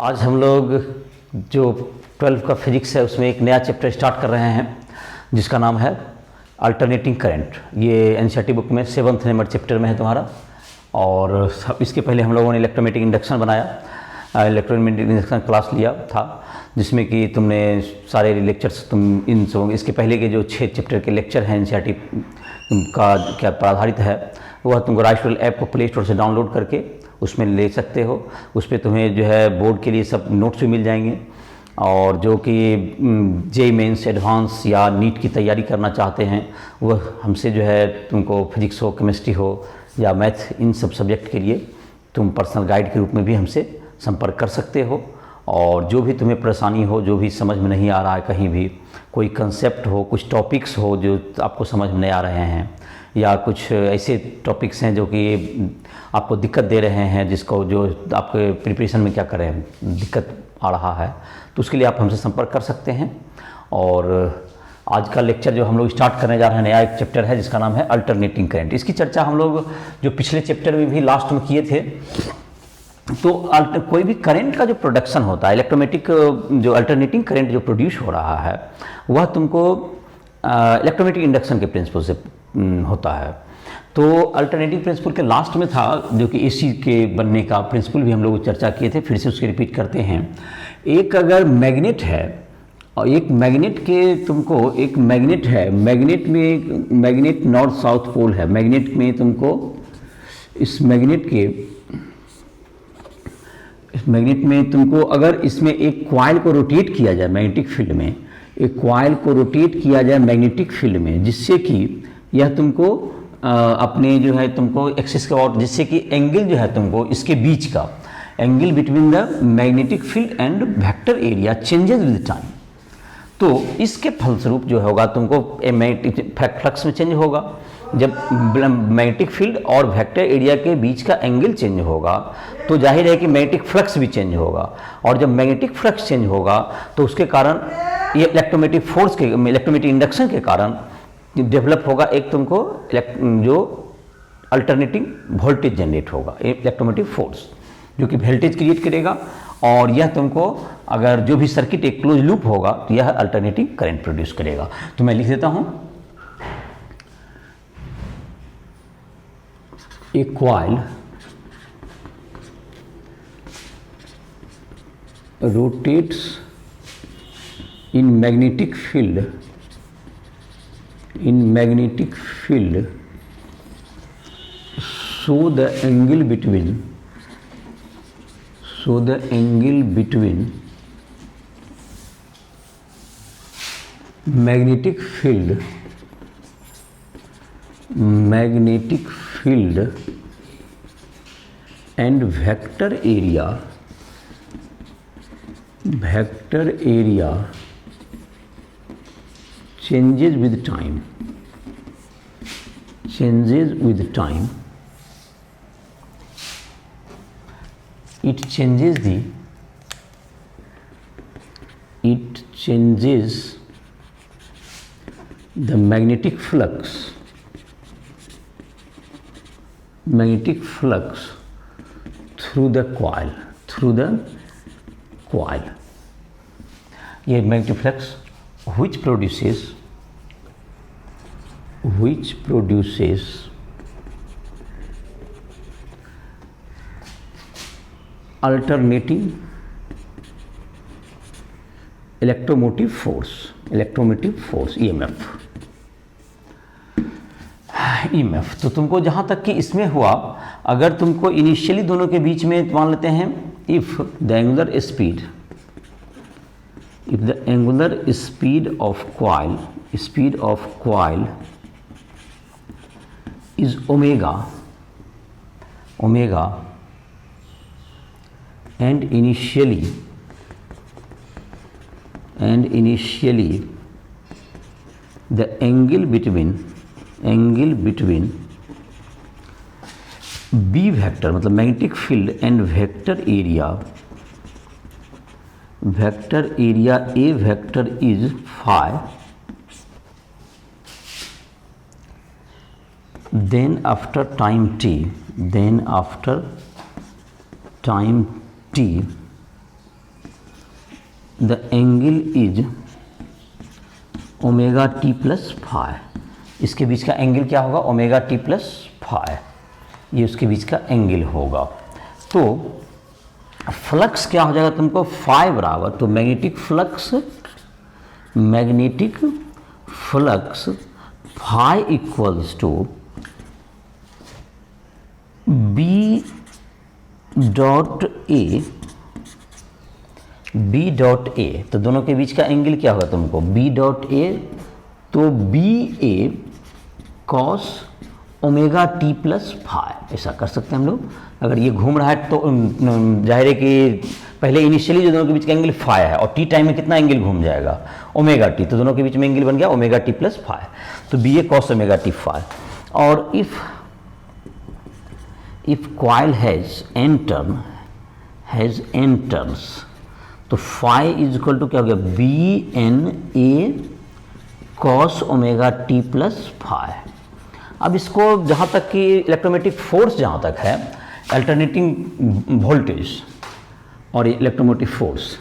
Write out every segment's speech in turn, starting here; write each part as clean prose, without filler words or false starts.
आज हम लोग जो 12 का फिजिक्स है उसमें एक नया चैप्टर स्टार्ट कर रहे हैं जिसका नाम है अल्टरनेटिंग करंट। ये एनसीईआरटी बुक में 7th नंबर चैप्टर में है तुम्हारा। और इसके पहले हम लोगों ने इलेक्ट्रोमैग्नेटिक इंडक्शन बनाया, इलेक्ट्रोमैग्नेटिक इंडक्शन क्लास लिया था जिसमें कि तुमने सारे लेक्चर्स तुम इन सब इसके पहले के जो 6 चैप्टर के लेक्चर हैं एनसीईआरटी का क्या पर आधारित है वह तुमको राइट ऐप को प्ले स्टोर से डाउनलोड करके उसमें ले सकते हो। उस पर तुम्हें जो है बोर्ड के लिए सब नोट्स भी मिल जाएंगे। और जो कि जेईई मेंस एडवांस या नीट की तैयारी करना चाहते हैं वह हमसे जो है तुमको फिजिक्स हो, केमिस्ट्री हो या मैथ, इन सब सब्जेक्ट के लिए तुम पर्सनल गाइड के रूप में भी हमसे संपर्क कर सकते हो। और जो भी तुम्हें परेशानी हो, जो भी समझ में नहीं आ रहा है, कहीं भी कोई कंसेप्ट हो, कुछ टॉपिक्स हो जो आपको समझ में नहीं आ रहे हैं या कुछ ऐसे टॉपिक्स हैं जो कि आपको दिक्कत दे रहे हैं, जिसको जो आपके प्रिपरेशन में क्या करें दिक्कत आ रहा है, तो उसके लिए आप हमसे संपर्क कर सकते हैं। और आज का लेक्चर जो हम लोग स्टार्ट करने जा रहे हैं, नया एक चैप्टर है जिसका नाम है अल्टरनेटिंग करंट। इसकी चर्चा हम लोग जो पिछले चैप्टर में भी लास्ट में किए थे। तो कोई भी करंट का जो प्रोडक्शन होता है, इलेक्ट्रोमैटिक जो अल्टरनेटिंग करंट जो प्रोड्यूस हो रहा है वह तुमको इलेक्ट्रोमैटिक इंडक्शन के प्रिंसिपल से होता है। तो अल्टरनेटिव प्रिंसिपल के लास्ट में था जो कि एसी के बनने का प्रिंसिपल भी हम लोग चर्चा किए थे, फिर से उसके रिपीट करते हैं। एक अगर मैग्नेट है और एक मैग्नेट के तुमको एक मैग्नेट है, मैग्नेट में एक मैग्नेट नॉर्थ साउथ पोल है, मैग्नेट में तुमको इस मैग्नेट में तुमको अगर इसमें एक कॉइल को रोटेट किया जाए मैग्नेटिक फील्ड में, एक कॉइल को रोटेट किया जाए मैग्नेटिक फील्ड में, जिससे कि यह तुमको अपने जो है तुमको एक्सिस के और जिससे कि एंगल जो है तुमको इसके बीच का angle between the magnetic field and vector area changes with time. तो इसके फलस्वरूप जो होगा तुमको मैग्नेटिक फ्लक्स में चेंज होगा। जब मैग्नेटिक फील्ड और वेक्टर एरिया के बीच का एंगल चेंज होगा तो जाहिर है कि मैग्नेटिक फ्लक्स भी चेंज होगा। और जब मैग्नेटिक फ्लक्स चेंज होगा तो उसके कारण ये इलेक्ट्रोमैग्नेटिक फोर्स के इलेक्ट्रोमैग्नेटिक इंडक्शन के कारण डेवलप होगा एक तुमको जो अल्टरनेटिंग वोल्टेज जनरेट होगा, इलेक्ट्रोमैग्नेटिक फोर्स जो कि वोल्टेज क्रिएट करेगा। और यह तुमको अगर जो भी सर्किट एक क्लोज लूप होगा तो यह अल्टरनेटिंग करंट प्रोड्यूस करेगा। तो मैं लिख देता हूं, ए coil rotates in magnetic field so the angle between magnetic field and vector area changes with time. It changes the magnetic flux through the coil. ये magnetic flux which produces alternating electromotive force EMF। तो तुमको जहाँ तक कि इसमें हुआ, अगर तुमको इनिशियली दोनों के बीच में मान लेते हैं if the angular speed of coil is omega and initially the angle between B vector मतलब magnetic field and vector area A vector is phi, then after time t the angle is omega T plus five. इसके बीच का angle क्या होगा? Omega T plus five, ये उसके बीच का angle होगा। तो फ्लक्स क्या हो जाएगा तुमको? फाइव बराबर, तो magnetic flux phi equals to B dot A, तो दोनों के बीच का एंगल क्या होगा तुमको? बी डॉट ए, तो B A cos omega T plus five, ऐसा कर सकते हैं हम लोग। अगर ये घूम रहा है तो जाहिर है कि पहले इनिशियली जो दोनों के बीच का एंगल फाइव है और टी टाइम में कितना एंगल घूम जाएगा? ओमेगा टी, तो दोनों के बीच में एंगल बन गया ओमेगा टी प्लस फाइव, तो B A cos omega T five. और if coil has N turns, तो फाइव इज इक्वल टू क्या हो गया? B N A cos omega T plus five. अब इसको जहाँ तक कि इलेक्ट्रोमैग्नेटिक फोर्स जहाँ तक है, अल्टरनेटिंग वोल्टेज और इलेक्ट्रोमोटिव फोर्स,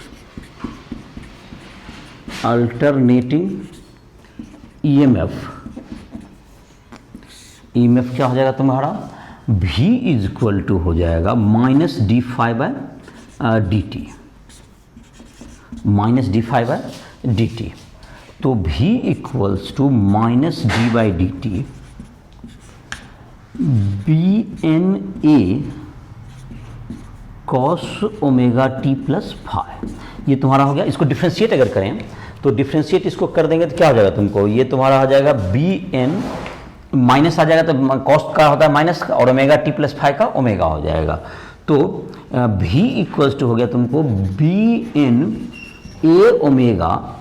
अल्टरनेटिंग ईएमएफ क्या हो जाएगा तुम्हारा? V इज इक्वल टू हो जाएगा minus D five by D T, minus D five by D T. तो V equals to minus D by D T B N A cos omega T plus five, ये तुम्हारा हो गया। इसको differentiate अगर करें तो डिफ्रेंशिएट इसको कर देंगे तो क्या हो जाएगा तुमको? ये तुम्हारा हो जाएगा बी एन, माइनस आ जाएगा तो कॉस्ट का होता है माइनस का, और ओमेगा टी प्लस फाइव का ओमेगा हो जाएगा। तो V इक्वल्स टू हो गया तुमको B N A omega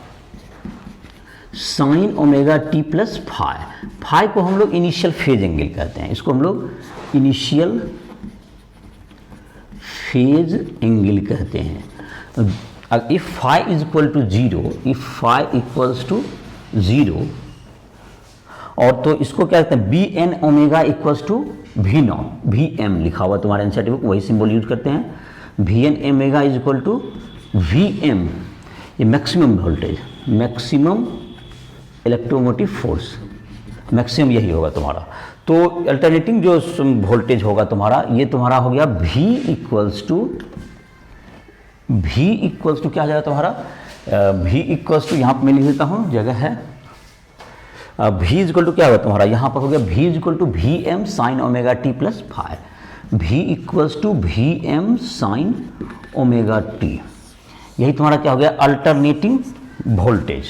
sine omega T plus five को हम लोग इनिशियल फेज एंगल कहते हैं, इसको हम लोग इनिशियल फेज एंगल कहते हैं। If five is equal to zero, if five equals to zero, और तो इसको क्या कहते हैं? B N omega equals to V naught, V M लिखा हुआ तुम्हारे एनसीईआरटी बुक, वही सिंबल यूज करते हैं। V N omega is equal to V M, ये maximum voltage, maximum electromotive force, maximum यही होगा तुम्हारा। तो अल्टरनेटिंग जो वोल्टेज होगा तुम्हारा, ये तुम्हारा हो गया V इक्वल्स टू क्या हो जाएगा तुम्हारा? V इक्वल्स टू, यहाँ पर मैं लिख देता हूँ, जगह है, V इज इक्वल टू क्या होगा तुम्हारा? यहाँ पर हो गया V is equal to V M sine omega T plus five, V equals to V M sine omega T, यही तुम्हारा क्या हो गया? Alternating voltage.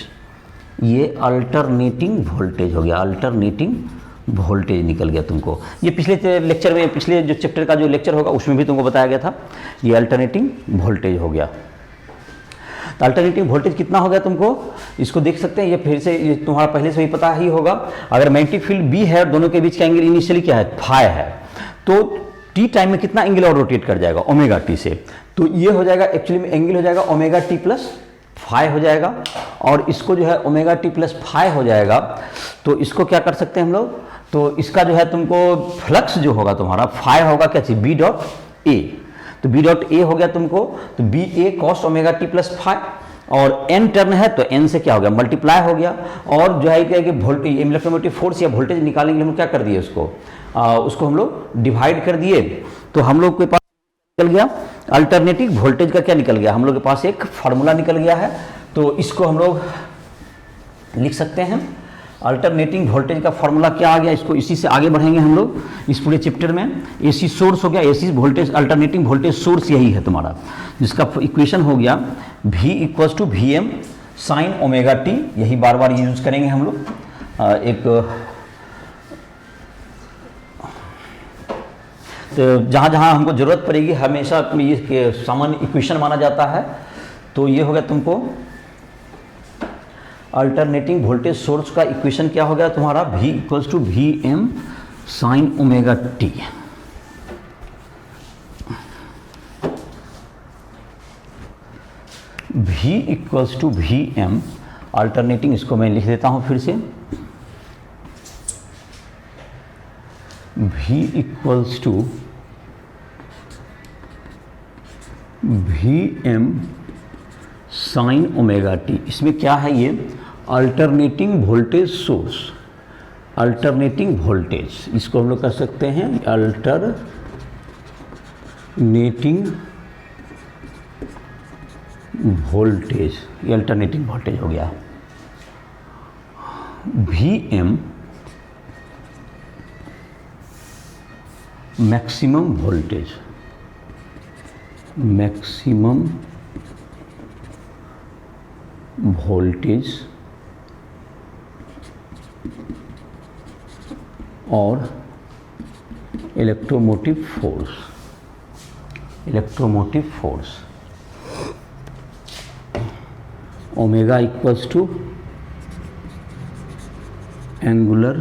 ये अल्टरनेटिंग वोल्टेज हो गया, अल्टरनेटिंग वोल्टेज निकल गया तुमको। ये पिछले लेक्चर में, पिछले जो चैप्टर का जो लेक्चर होगा उसमें भी तुमको बताया गया था, ये अल्टरनेटिंग वोल्टेज हो गया। तो अल्टरनेटिंग वोल्टेज कितना हो गया तुमको? इसको देख सकते हैं, ये फिर से, ये तुम्हारा पहले से ही पता ही होगा। अगर मैग्नेटिक फील्ड बी है और दोनों के बीच का एंगल इनिशियली क्या है? फाइव है, तो टी टाइम में कितना एंगल और रोटेट कर जाएगा? ओमेगा टी से, तो ये हो जाएगा एक्चुअली में एंगल हो जाएगा ओमेगा टी प्लस फाइव हो जाएगा, और इसको जो है ओमेगा टी प्लस फाइव हो जाएगा। तो इसको क्या कर सकते हैं हम लोग? तो इसका जो है तुमको फ्लक्स जो होगा तुम्हारा फाइव होगा क्या चीज? बी डॉट ए, तो बी डॉट ए हो गया तुमको, तो B A cos omega T plus five, और एन टर्न है तो एन से क्या हो गया? मल्टीप्लाई हो गया। और जो है कि वोल्टेज, इलेक्ट्रोमोटिव फोर्स या वोल्टेज निकालने के लिए हम क्या कर दिए? उसको हम लोग डिवाइड कर दिए, तो हम लोग के पास निकल गया अल्टरनेटिव वोल्टेज का क्या निकल गया? हम लोग के पास एक फार्मूला निकल गया है, तो इसको हम लोग लिख सकते हैं। अल्टरनेटिंग वोल्टेज का फार्मूला क्या आ गया? इसको इसी से आगे बढ़ेंगे हम लोग इस पूरे चैप्टर में। एसी सोर्स हो गया, AC voltage, alternating voltage source यही है तुम्हारा, जिसका इक्वेशन हो गया V equals to V M sine omega T, यही बार बार यूज करेंगे हम लोग। तो जहाँ जहाँ हमको ज़रूरत पड़ेगी हमेशा ये सामान्य इक्वेशन माना जाता है। तो ये हो गया तुमको अल्टरनेटिंग वोल्टेज सोर्स का इक्वेशन क्या हो गया तुम्हारा? V equals to V M sine omega T. V equals to V M, alternating, इसको मैं लिख देता हूँ फिर से, V equals to V M sine omega T. इसमें क्या है, ये alternating voltage source, alternating voltage, इसको हम लोग कर सकते हैं अल्टरनेटिंग वोल्टेज, ये अल्टरनेटिंग वोल्टेज हो गया। V M maximum voltage, maximum voltage और electromotive force, electromotive force omega equals to angular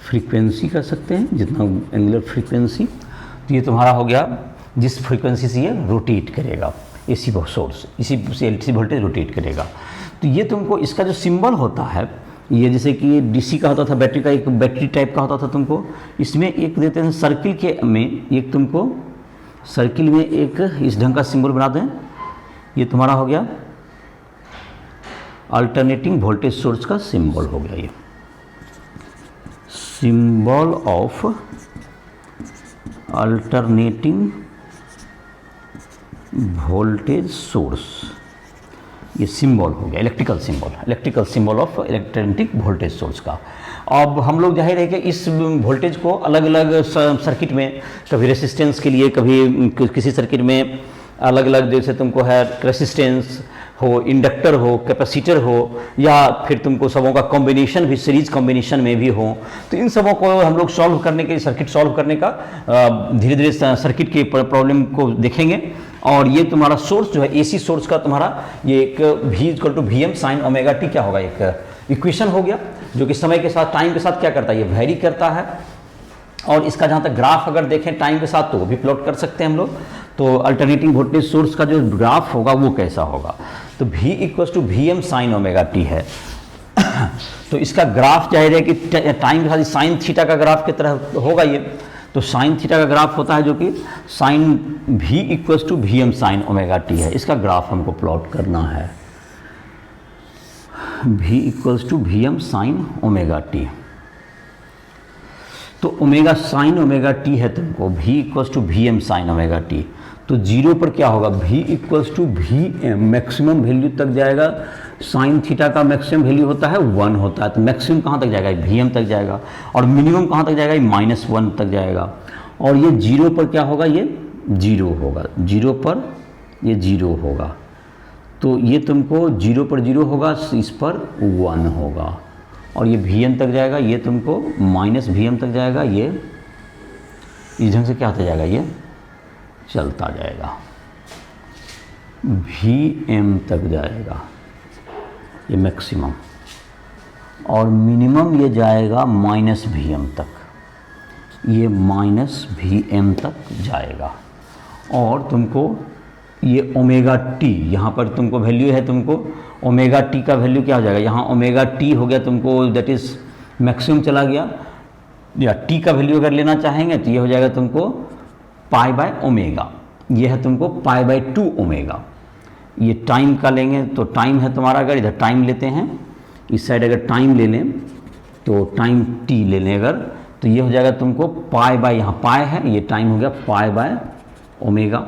frequency कर सकते हैं, जितना एंगुलर फ्रीक्वेंसी, तो ये तुम्हारा हो गया जिस फ्रीक्वेंसी से ये रोटेट करेगा, एसी सोर्स, इसी से एलसी वोल्टेज रोटेट करेगा। तो ये तुमको इसका जो सिंबल होता है, ये जैसे कि डीसी का होता था, बैटरी का एक बैटरी टाइप का होता था तुमको, इसमें एक देते हैं सर्किल के में, एक तुमको सर्किल में एक इस ढंग का सिंबल बना दें, ये तुम्हारा हो गया अल्टरनेटिंग वोल्टेज सोर्स का सिंबल हो गया, ये symbol of alternating voltage source, ये सिंबल हो गया electrical symbol, electrical symbol of electronic voltage source का। अब हम लोग जाहिर है कि इस वोल्टेज को अलग अलग सर्किट में, कभी रेसिस्टेंस के लिए, कभी किसी सर्किट में अलग अलग, जैसे तुमको है रेसिस्टेंस हो, इंडक्टर हो, कैपेसिटर हो, या फिर तुमको सबों का कॉम्बिनेशन भी, सीरीज कॉम्बिनेशन में भी हो, तो इन सबों को हम लोग सॉल्व करने के, सर्किट सॉल्व करने का धीरे धीरे सर्किट के प्रॉब्लम को देखेंगे। और ये तुम्हारा सोर्स जो है एसी सोर्स का तुम्हारा ये एक V equal to VM sine omega T क्या होगा, एक इक्वेशन हो गया, जो कि समय के साथ, टाइम के साथ क्या करता है, ये वेरी करता है। और इसका जहाँ तक ग्राफ अगर देखें टाइम के साथ, तो वो भी प्लॉट कर सकते हैं हम लोग। तो अल्टरनेटिंग वोल्टेज सोर्स का जो ग्राफ होगा वो कैसा होगा, तो V equal to VM sine omega T है। तो इसका ग्राफ जाहिर है कि टाइम के साथ साइन थीटा का ग्राफ की तरह होगा ये। तो साइन थीटा का ग्राफ होता है जो कि sine V equal to VM sine omega T है, इसका ग्राफ हमको प्लॉट करना है, V equal to VM sine omega T. तो ओमेगा साइन ओमेगा टी है तुमको, V equal to VM sine omega T. तो जीरो पर क्या होगा, V equal to VM maximum value तक जाएगा, साइन थीटा का मैक्सिमम वैल्यू होता है 1 होता है, तो मैक्सिमम कहाँ तक जाएगा, VM तक जाएगा, और मिनिमम कहाँ तक जाएगा, -1 तक जाएगा। और ये जीरो पर क्या होगा, ये जीरो होगा, जीरो पर ये जीरो होगा, तो ये तुमको जीरो पर जीरो होगा, इस पर 1 होगा, और ये VM तक जाएगा, ये तुमको -VM तक जाएगा, ये इस ढंग से क्या होता जाएगा, ये चलता जाएगा, VM तक जाएगा ये मैक्सिमम, और मिनिमम ये जाएगा -VM तक, ये -VM तक जाएगा। और तुमको ये ओमेगा टी, यहाँ पर तुमको वैल्यू है, तुमको ओमेगा टी का वैल्यू क्या हो जाएगा, यहाँ ओमेगा टी हो गया तुमको, दैट इज़ मैक्सिमम चला गया, या टी का वैल्यू अगर लेना चाहेंगे तो ये हो जाएगा तुमको पाई बाय ओमेगा, ये है तुमको पाई बाय 2 ओमेगा। ये टाइम का लेंगे तो टाइम है तुम्हारा, अगर इधर टाइम लेते हैं, इस साइड अगर टाइम ले लें तो टाइम टी ले लें अगर, तो ये हो जाएगा तुमको पाई बाय, यहाँ पाई है, ये टाइम हो गया पाई बाय ओमेगा,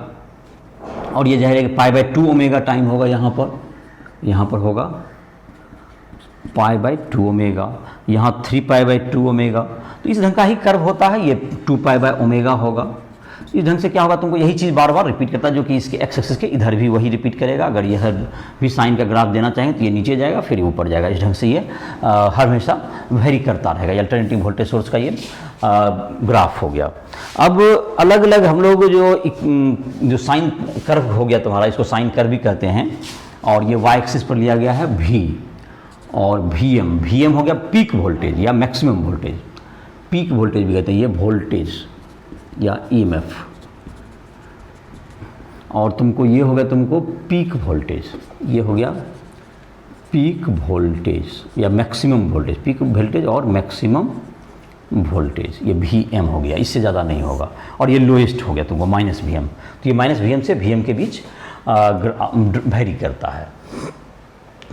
और ये जाहिर है कि पाई बाय 2 ओमेगा टाइम होगा, यहाँ पर होगा पाई बाय 2 ओमेगा, यहाँ 3 पाई बाय 2 ओमेगा। तो इस ढंग का ही कर्व होता है, ये 2 पाई बाय ओमेगा होगा। इस ढंग से क्या होगा, तुमको यही चीज़ बार बार रिपीट करता है, जो कि इसके एक्स एक्सिस के इधर भी वही रिपीट करेगा। अगर यह भी साइन का ग्राफ देना चाहें तो ये नीचे जाएगा, फिर ऊपर जाएगा, इस ढंग से ये हर हमेशा वेरी करता रहेगा। ये अल्टरनेटिंग वोल्टेज सोर्स का ये ग्राफ हो गया। अब अलग अलग हम लोग जो साइन कर्व हो गया तुम्हारा, इसको साइन कर्व भी कहते हैं, और ये वाई एक्सिस पर लिया गया है V और VM हो गया पीक वोल्टेज या मैक्सिमम वोल्टेज, पीक वोल्टेज भी कहते हैं, ये वोल्टेज या EMF, और तुमको ये हो गया तुमको पीक वोल्टेज, ये हो गया पीक वोल्टेज या मैक्सिमम वोल्टेज, पीक वोल्टेज और मैक्सिमम वोल्टेज, ये VM हो गया, इससे ज़्यादा नहीं होगा। और ये लोएस्ट हो गया तुमको -VM, तो ये -VM से VM के बीच वेरी करता है।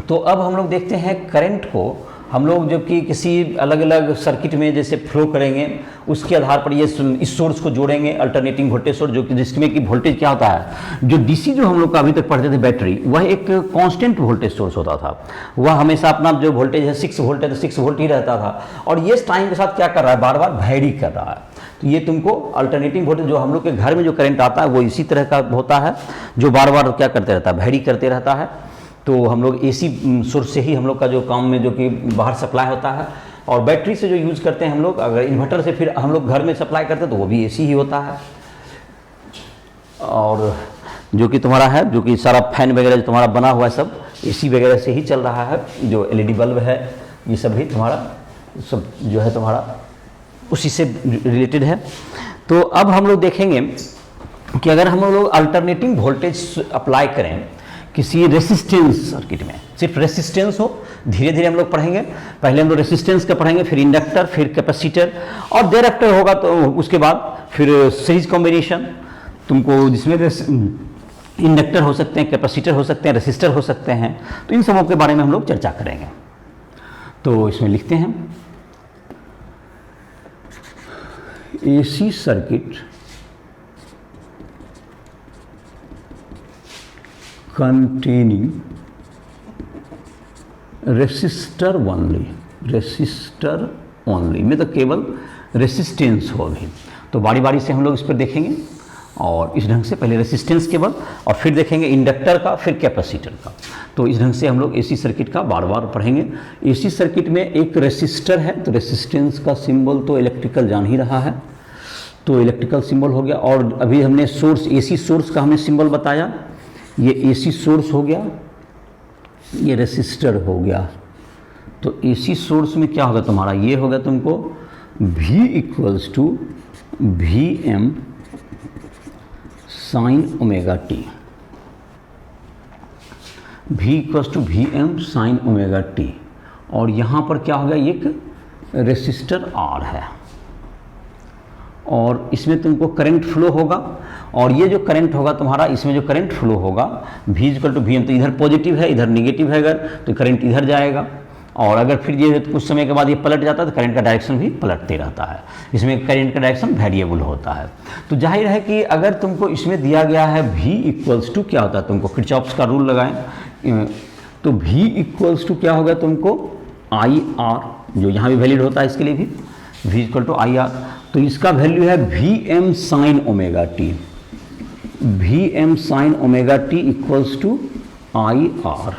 तो अब हम लोग देखते हैं करंट को हम लोग जब कि किसी अलग अलग सर्किट में जैसे फ्लो करेंगे, उसके आधार पर ये इस सोर्स को जोड़ेंगे, अल्टरनेटिंग वोल्टेज सोर्स, जो कि जिसमें कि वोल्टेज क्या होता है, जो डीसी जो हम लोग का अभी तक पढ़ते थे बैटरी, वह एक कांस्टेंट वोल्टेज सोर्स होता था। वह हमेशा अपना जो वोल्टेज है 6 वोल्ट है तो 6 वोल्ट ही रहता था, और ये टाइम के साथ क्या कर रहा है, बार बार वेरी कर रहा है। तो ये तुमको अल्टरनेटिंग वोल्टेज जो हम लोग के घर में जो करंट आता है वो इसी तरह का होता है, जो बार बार क्या करते रहता है, वेरी करते रहता है। तो हम लोग एसी सोर्स से ही हम लोग का जो काम में जो कि बाहर सप्लाई होता है, और बैटरी से जो यूज़ करते हैं हम लोग, अगर इन्वर्टर से फिर हम लोग घर में सप्लाई करते हैं तो वो भी एसी ही होता है। और जो कि तुम्हारा है, जो कि सारा फैन वगैरह जो तुम्हारा बना हुआ है सब एसी वगैरह से ही चल रहा है। जो एलईडी बल्ब है ये सब भी तुम्हारा सब जो है तुम्हारा उसी से रिलेटेड है। तो अब हम लोग देखेंगे कि अगर हम लोग अल्टरनेटिंग वोल्टेज अप्लाई करें किसी रेसिस्टेंस सर्किट में, सिर्फ रेसिस्टेंस हो, धीरे धीरे हम लोग पढ़ेंगे। पहले हम लोग रेसिस्टेंस का पढ़ेंगे, फिर इंडक्टर, फिर कैपेसिटर, और देयरआफ्टर होगा तो उसके बाद फिर सीरीज कॉम्बिनेशन तुमको, जिसमें इंडक्टर हो सकते हैं, कैपेसिटर हो सकते हैं, रेसिस्टर हो सकते हैं। तो इन सबों के बारे में हम लोग चर्चा करेंगे। तो इसमें लिखते हैं AC circuit containing resistor only में तो केवल रेसिस्टेंस होगी। तो बारी बारी से हम लोग इस पर देखेंगे, और इस ढंग से पहले रेसिस्टेंस केवल, और फिर देखेंगे इंडक्टर का, फिर कैपेसिटर का। तो इस ढंग से हम लोग एसी सर्किट का बार बार पढ़ेंगे। एसी सर्किट में एक रेसिस्टर है, तो रेसिस्टेंस का सिंबल तो इलेक्ट्रिकल जान ही रहा है, तो इलेक्ट्रिकल सिंबल हो गया। और अभी हमने सोर्स, एसी सोर्स का हमने सिंबल बताया, ये एसी सोर्स हो गया, ये रेसिस्टर हो गया। तो एसी सोर्स में क्या होगा तुम्हारा, ये होगा तुमको V equals to V M sine omega T, V equals to V M sine omega T. और यहाँ पर क्या होगा, एक रेसिस्टर R है, और इसमें तुमको करंट फ्लो होगा। और ये जो करंट होगा तुम्हारा, इसमें जो करंट फ्लो होगा V equal to V M, तो इधर पॉजिटिव है इधर निगेटिव है, अगर तो करंट इधर जाएगा। और अगर फिर ये कुछ समय के बाद ये पलट जाता है तो करंट का डायरेक्शन भी पलटते रहता है। इसमें करंट का डायरेक्शन वेरिएबल होता है। तो जाहिर है कि अगर तुमको इसमें दिया गया है V इक्वल्स टू क्या होता है, तुमको किरचॉफ्स का रूल लगाएं, तो V इक्वल्स टू क्या होगा तुमको IR, जो यहाँ भी वैलिड होता है इसके लिए भी, V इक्वल टू IR। तो इसका वैल्यू है Vm sine omega T, Vm sine omega T equals to IR।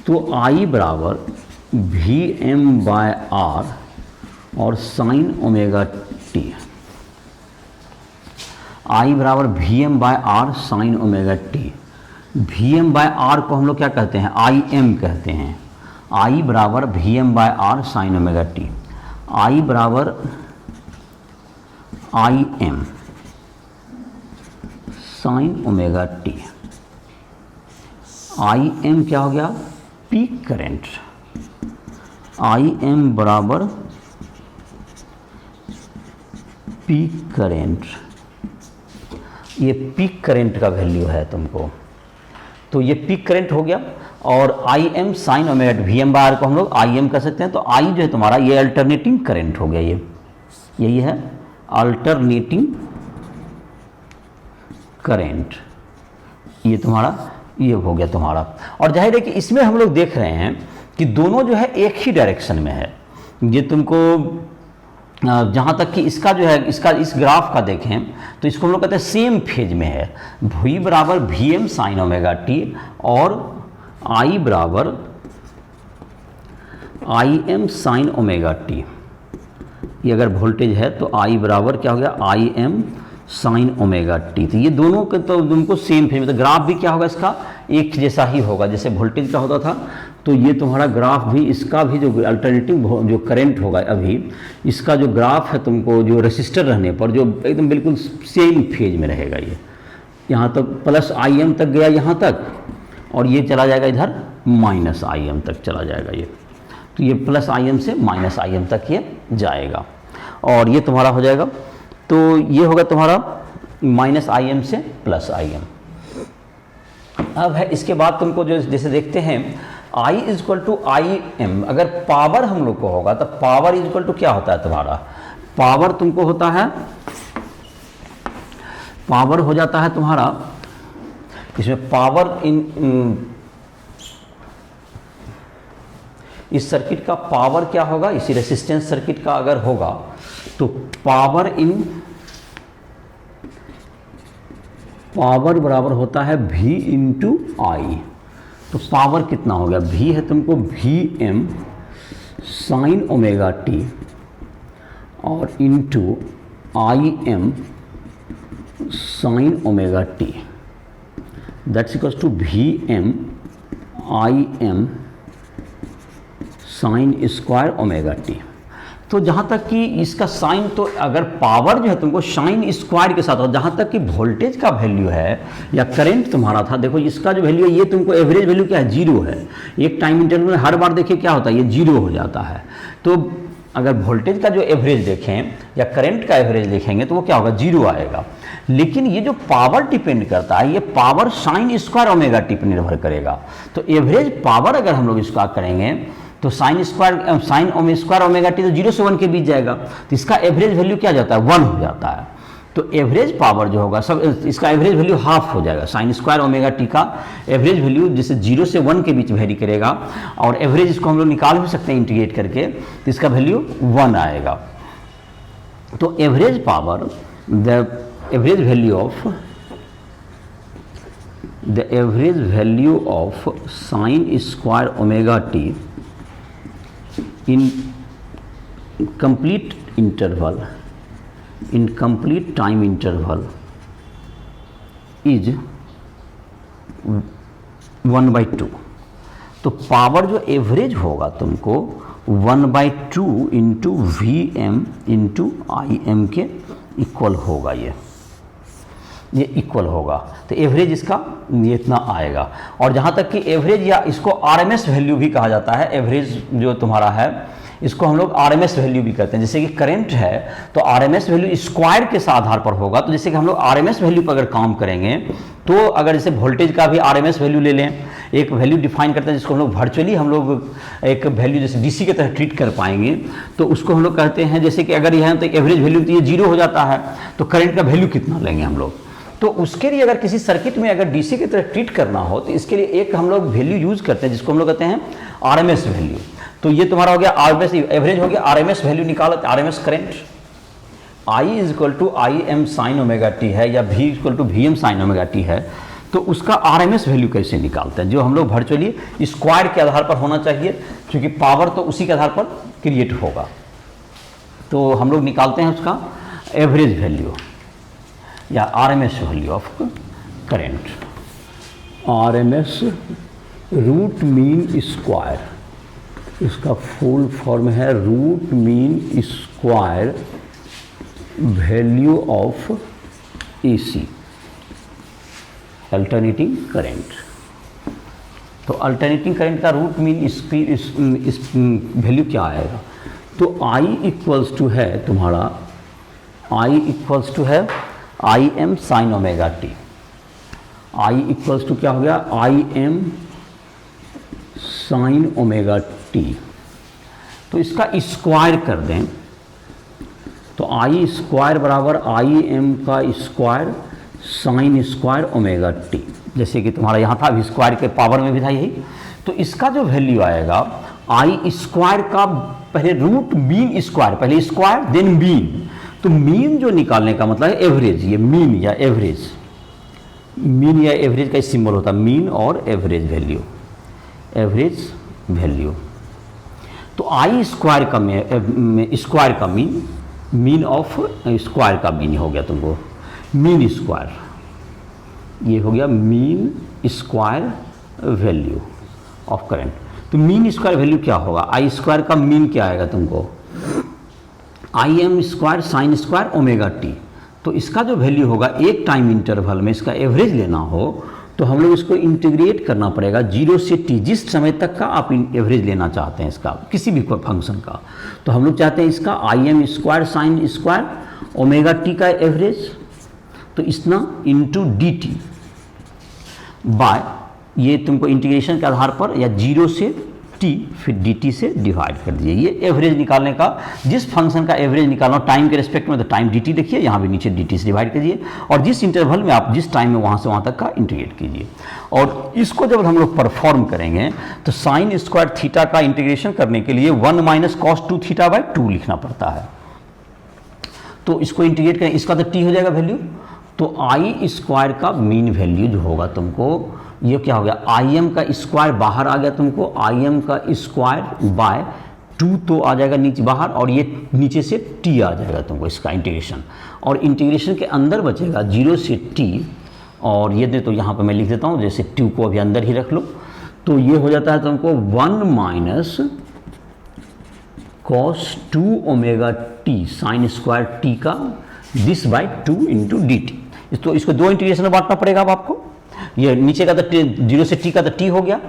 तो I बराबर Vm बाय R और साइन ओमेगा टी, I बराबर Vm by R sine omega T. Vm by R को हम लोग क्या कहते हैं, Im कहते हैं। I बराबर Vm by R sine omega T, I बराबर Im sine omega T. Im क्या हो गया, पीक करंट। Im बराबर पीक करंट, ये पीक करंट का वैल्यू है तुमको। तो ये पीक करंट हो गया। और Im sine omega T, Vm by R को हम लोग Im कर सकते हैं। तो I जो है तुम्हारा ये अल्टरनेटिंग करंट हो गया, ये यही है अल्टरनेटिंग करंट, ये तुम्हारा ये हो गया तुम्हारा। और जाहिर है कि इसमें हम लोग देख रहे हैं कि दोनों जो है एक ही डायरेक्शन में है। ये तुमको जहाँ तक कि इसका जो है, इसका इस ग्राफ का देखें तो इसको हम लोग कहते हैं सेम फेज में है। V बराबर Vm साइन ओमेगा टी और I बराबर Im साइन ओमेगा टी। ये अगर वोल्टेज है तो I बराबर क्या हो गया, Im साइन ओमेगा टी। तो ये दोनों के तो तुमको सेम फेज में, तो ग्राफ भी क्या होगा इसका एक जैसा ही होगा, जैसे वोल्टेज का होता था। तो ये तुम्हारा ग्राफ भी, इसका भी जो अल्टरनेटिव जो करंट होगा अभी, इसका जो ग्राफ है तुमको जो रेसिस्टर रहने पर जो एकदम बिल्कुल सेम फेज में रहेगा। ये यहाँ तक प्लस Im तक गया यहाँ तक, और ये चला जाएगा इधर माइनस Im तक चला जाएगा ये। तो ये प्लस Im से माइनस Im तक ये जाएगा, और ये तुम्हारा हो जाएगा। तो ये होगा तुम्हारा माइनस Im से प्लस Im। अब है इसके बाद तुमको जो जैसे देखते हैं I is equal to I M, अगर पावर हम लोग को होगा तो पावर इज इक्वल टू क्या होता है तुम्हारा, पावर तुमको होता है, पावर हो जाता है तुम्हारा इसमें पावर इन इस सर्किट का पावर क्या होगा, इसी रेसिस्टेंस सर्किट का अगर होगा तो पावर बराबर होता है V इंटू आई। तो पावर कितना हो गया, V है तुमको V M sine omega T और into I M sine omega T, that's equals to V M I M sine square omega T. तो जहाँ तक कि इसका साइन, तो अगर पावर जो है तुमको साइन स्क्वायर के साथ, और जहाँ तक कि वोल्टेज का वैल्यू है या करंट तुम्हारा था, देखो इसका जो वैल्यू है ये तुमको एवरेज वैल्यू क्या है, जीरो है। एक टाइम इंटरवल में हर बार देखिए क्या होता है, ये जीरो हो जाता है। तो अगर वोल्टेज का जो एवरेज देखें या करंट का एवरेज देखेंगे तो वो क्या होगा, जीरो आएगा। लेकिन ये जो पावर डिपेंड करता है, ये power sine square omega T पर निर्भर करेगा। तो एवरेज पावर अगर हम लोग इसका करेंगे तो साइन स्क्वायर ओमेगा टी तो 0 से 1 के बीच जाएगा, तो इसका एवरेज वैल्यू क्या जाता है, 1 हो जाता है। तो एवरेज पावर जो होगा सब, इसका एवरेज वैल्यू हाफ हो जाएगा। साइन स्क्वायर ओमेगा टी का एवरेज वैल्यू जैसे 0 से 1 के बीच वेरी करेगा, और एवरेज इसको हम लोग निकाल भी सकते हैं इंटीग्रेट करके, तो इसका वैल्यू 1 आएगा। तो average power, the average value of sine square omega T in complete time interval is 1/2। तो पावर जो एवरेज होगा तुमको 1/2 into V M into I M के इक्वल होगा, ये इक्वल होगा। तो एवरेज इसका ये इतना आएगा। और जहाँ तक कि एवरेज या इसको आरएमएस वैल्यू भी कहा जाता है, एवरेज जो तुम्हारा है इसको हम लोग आरएमएस वैल्यू भी कहते हैं। जैसे कि करंट है तो आरएमएस वैल्यू स्क्वायर के आधार पर होगा। तो जैसे कि हम लोग आरएमएस वैल्यू पर अगर काम करेंगे तो अगर जैसे वोल्टेज का भी आरएमएस वैल्यू ले लें, एक वैल्यू डिफाइन करते हैं जिसको हम लोग वर्चुअली हम लोग एक वैल्यू जैसे डीसी की तरह ट्रीट कर पाएंगे, तो उसको हम लोग कहते हैं, जैसे कि अगर यह तो एवरेज वैल्यू तो ये 0 हो जाता है, तो करंट का वैल्यू कितना लेंगे हम लोग। तो उसके लिए अगर किसी सर्किट में अगर डीसी की तरह ट्रीट करना हो तो इसके लिए एक हम लोग वैल्यू यूज करते हैं जिसको हम लोग कहते हैं आरएमएस वैल्यू। तो ये तुम्हारा हो गया आरएमएस एवरेज हो गया, आरएमएस वैल्यू निकालो, RMS current I is equal to I M sine omega T है या V equal to V M sine omega T है। तो उसका आरएमएस वैल्यू कैसे निकालते हैं, जो हम लोग वर्चुअली स्क्वायर के आधार पर होना चाहिए, क्योंकि पावर तो उसी के आधार पर क्रिएट होगा। तो हम लोग निकालते हैं उसका एवरेज वैल्यू या RMS value of current, RMS root mean square, इसका फुल फॉर्म है root mean square value of AC, alternating current. तो अल्टरनेटिंग करंट का रूट मीन वैल्यू क्या आएगा, तो I इक्वल्स टू है तुम्हारा, I इक्वल्स टू है I M sine omega T. I equals to क्या हो गया, I M sine omega T. तो इसका स्क्वायर कर दें तो आई स्क्वायर बराबर आई एम का square sine square omega T, जैसे कि तुम्हारा यहाँ था अभी स्क्वायर के पावर में भी था यही। तो इसका जो वैल्यू आएगा आई स्क्वायर का पहले रूट मीन स्क्वायर, पहले स्क्वायर देन मीन। तो मीन जो निकालने का मतलब है एवरेज, ये मीन या एवरेज, मीन या एवरेज का सिंबल होता है मीन और एवरेज वैल्यू, एवरेज वैल्यू। तो आई स्क्वायर का स्क्वायर का मीन ऑफ स्क्वायर का मीन हो गया तुमको मीन स्क्वायर, ये हो गया mean square value of current. तो मीन स्क्वायर वैल्यू क्या होगा, आई स्क्वायर का मीन क्या आएगा तुमको, आई M square sine square omega T. तो इसका जो वैल्यू होगा एक टाइम इंटरवल में इसका एवरेज लेना हो तो हम लोग इसको इंटीग्रेट करना पड़ेगा 0 से t, जिस समय तक का आप एवरेज लेना चाहते हैं इसका किसी भी फंक्शन का। तो हम लोग चाहते हैं इसका आई M square sine square omega T का एवरेज, तो इतना इंटू डी टी बाय ये तुमको इंटीग्रेशन के आधार पर या 0 से t फिर dt से डिवाइड कर दीजिए। ये एवरेज निकालने का, जिस फंक्शन का एवरेज निकालना टाइम के रिस्पेक्ट में तो टाइम dt देखिए, यहाँ भी नीचे dt से डिवाइड कीजिए और जिस इंटरवल में आप जिस टाइम में वहाँ से वहाँ तक का इंटीग्रेट कीजिए। और इसको जब हम लोग परफॉर्म करेंगे तो साइन स्क्वायर थीटा का इंटीग्रेशन करने के लिए 1 माइनस कॉस 2 थीटा बाई 2 लिखना पड़ता है। तो इसको इंटीग्रेट करें, इसका तो t हो जाएगा वैल्यू, तो आई स्क्वायर का मीन वैल्यू जो होगा तुमको, ये क्या हो गया, आई एम का स्क्वायर बाहर आ गया तुमको, आई एम का स्क्वायर बाय 2 तो आ जाएगा नीचे बाहर, और ये नीचे से t आ जाएगा तुमको इसका इंटीग्रेशन, और इंटीग्रेशन के अंदर बचेगा 0 से t, और ये दे तो यहाँ पे मैं लिख देता हूँ, जैसे 2 को अभी अंदर ही रख लो, तो ये हो जाता है तुमको 1 minus cos 2 omega T sine square T का this by 2 into D T. तो इसको दो इंटीग्रेशन में बांटना पड़ेगा अब आपको। ये नीचे का तो 0 से t का तो t हो गया,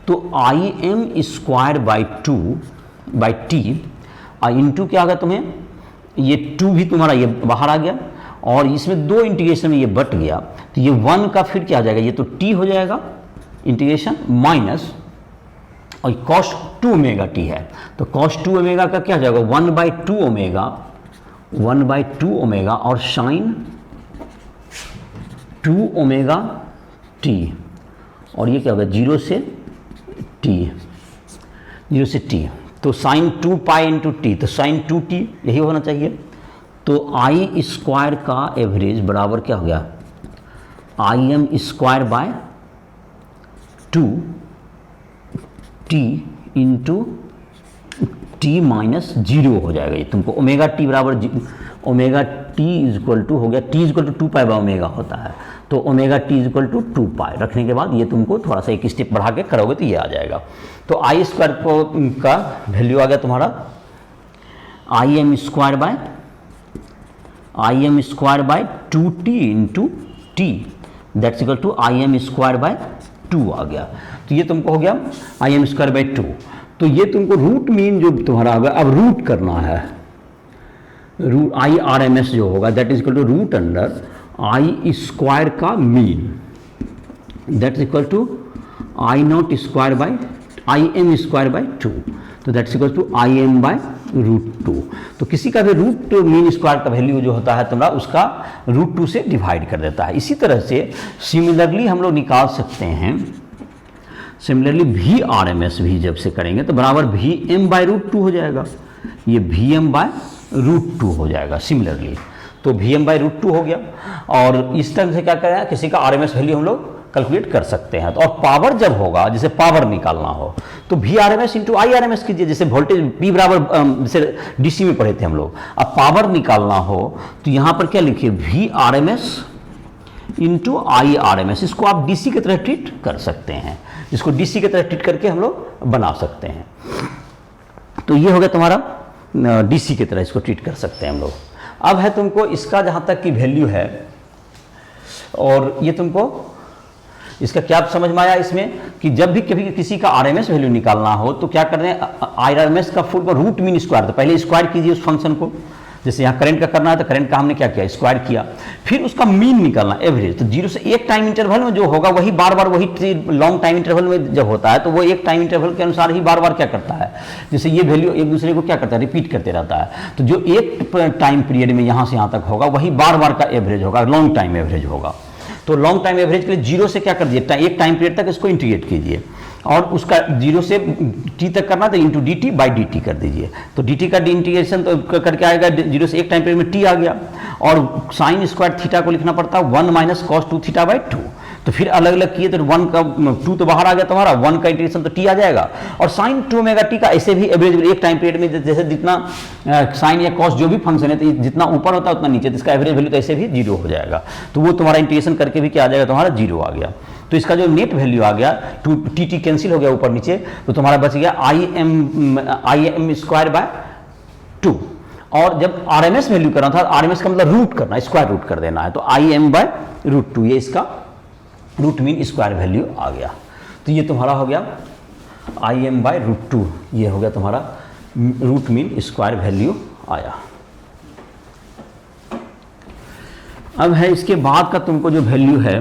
तो आई M square by 2 by T into क्या आ गया तुम्हें, ये 2 भी तुम्हारा ये बाहर आ गया, और इसमें दो इंटीग्रेशन में ये बट गया, तो ये 1 का फिर क्या आ जाएगा, ये तो t हो जाएगा इंटीग्रेशन माइनस, और कॉस 2 ओमेगा टी है, तो कॉस 2 ओमेगा का क्या हो जाएगा 1/2 ओमेगा, 1/2 ओमेगा और साइन 2 ओमेगा टी, और ये क्या होगा 0 से t, 0 से t, तो साइन 2 पाई इंटू टी, तो साइन 2t यही होना चाहिए। तो आई स्क्वायर का एवरेज बराबर क्या हो गया, I M square by 2t into T minus 0 हो जाएगा। ये तुमको ओमेगा टी बराबर omega T is equal to हो गया, T is equal to 2 pi by omega होता है, तो omega T is equal to 2 pi रखने के बाद ये तुमको थोड़ा सा एक स्टेप बढ़ा के करोगे तो ये आ जाएगा। तो आई स्क्वायर का वैल्यू आ गया तुम्हारा I M square by 2t into T that's equal to I M square by 2 आ गया। तो ये तुमको हो गया आई एम स्क्वायर बाय 2। तो ये तुमको रूट मीन जो तुम्हारा होगा, अब रूट करना है, root I R M S जो होगा that is equal to root under I square का mean that is equal to I naught square by I M square by 2, तो that's equal to I M by root 2। तो किसी का भी root mean square का value जो होता है तुम्हारा उसका रूट 2 से डिवाइड कर देता है। इसी तरह से सिमिलरली हम लोग निकाल सकते हैं, similarly V R M S भी जब से करेंगे तो बराबर वी एम बाय रूट 2 हो जाएगा, ये वी एम बाय रूट 2 हो जाएगा सिमिलरली। तो वी एम बाय रूट 2 हो गया, और इस तरह से क्या करें, किसी का आर एम एस वैल्यू हम लोग कैलकुलेट कर सकते हैं। तो और पावर जब होगा, जैसे पावर निकालना हो तो V R M S into I R M S कीजिए, जैसे वोल्टेज पी बराबर जैसे डीसी में पढ़े थे हम लोग। अब पावर निकालना हो तो यहाँ पर क्या लिखिए V R M S into I R M S, इसको आप डीसी की तरह ट्रीट कर सकते हैं, इसको डीसी की तरह ट्रीट करके हम लोग बना सकते हैं। तो ये हो गया तुम्हारा डीसी की तरह इसको ट्रीट कर सकते हैं हम लोग। अब है तुमको इसका जहाँ तक की वैल्यू है, और ये तुमको इसका क्या समझ में आया इसमें कि जब भी कभी किसी का आरएमएस वैल्यू निकालना हो तो क्या कर रहे हैं, आरएमएस का फुल रूट मीन स्क्वायर, तो पहले स्क्वायर कीजिए उस फंक्शन को, जैसे यहाँ करंट का करना है तो करंट का हमने क्या किया स्क्वायर किया, फिर उसका मीन निकालना एवरेज। तो 0 से एक टाइम इंटरवल में जो होगा वही बार बार वही लॉन्ग टाइम इंटरवल में जब होता है तो वो एक टाइम इंटरवल के अनुसार ही बार बार क्या करता है, जैसे ये वैल्यू एक दूसरे को क्या करता है रिपीट करते रहता है। तो जो एक टाइम पीरियड में यहाँ से यहाँ तक होगा वही बार बार का एवरेज होगा, लॉन्ग टाइम एवरेज होगा। तो लॉन्ग टाइम एवरेज के लिए 0 से क्या कर दीजिए एक टाइम पीरियड तक इसको इंटीग्रेट कीजिए, और उसका 0 से t तक करना तो into D T by D T कर दीजिए। तो डी टी का इंटीग्रेशन तो करके आएगा 0 से एक टाइम पीरियड में t आ गया, और साइन स्क्वायर थीटा को लिखना पड़ता है 1 माइनस कॉस 2 थीटा बाई 2। तो फिर अलग अलग किए तो 1 का 2 तो बाहर आ गया तुम्हारा, 1 का इंटीग्रेशन तो t आ जाएगा, और साइन 2 ओमेगा t का ऐसे भी एवरेज एक टाइम पीरियड में जैसे जितना साइन या कॉस जो भी फंक्शन है तो जितना ऊपर होता है उतना नीचे, तो इसका एवरेज वैल्यू तो ऐसे भी 0 हो जाएगा। तो वो तुम्हारा इंटीग्रेशन करके भी क्या आ जाएगा तुम्हारा 0 आ गया। तो इसका जो नेट वैल्यू आ गया टी टी कैंसिल हो गया ऊपर नीचे, तो तुम्हारा बच गया आई एम स्क्वायर बाय 2। और जब आरएमएस वैल्यू करना था, आरएमएस का मतलब रूट करना, स्क्वायर रूट कर देना है, तो आई एम बाय रूट 2 ये इसका रूट मीन स्क्वायर वैल्यू आ गया। तो ये तुम्हारा हो गया आई एम बाय रूट 2, ये हो गया तुम्हारा रूट मीन स्क्वायर वैल्यू आया। अब है इसके बाद का तुमको जो वैल्यू है,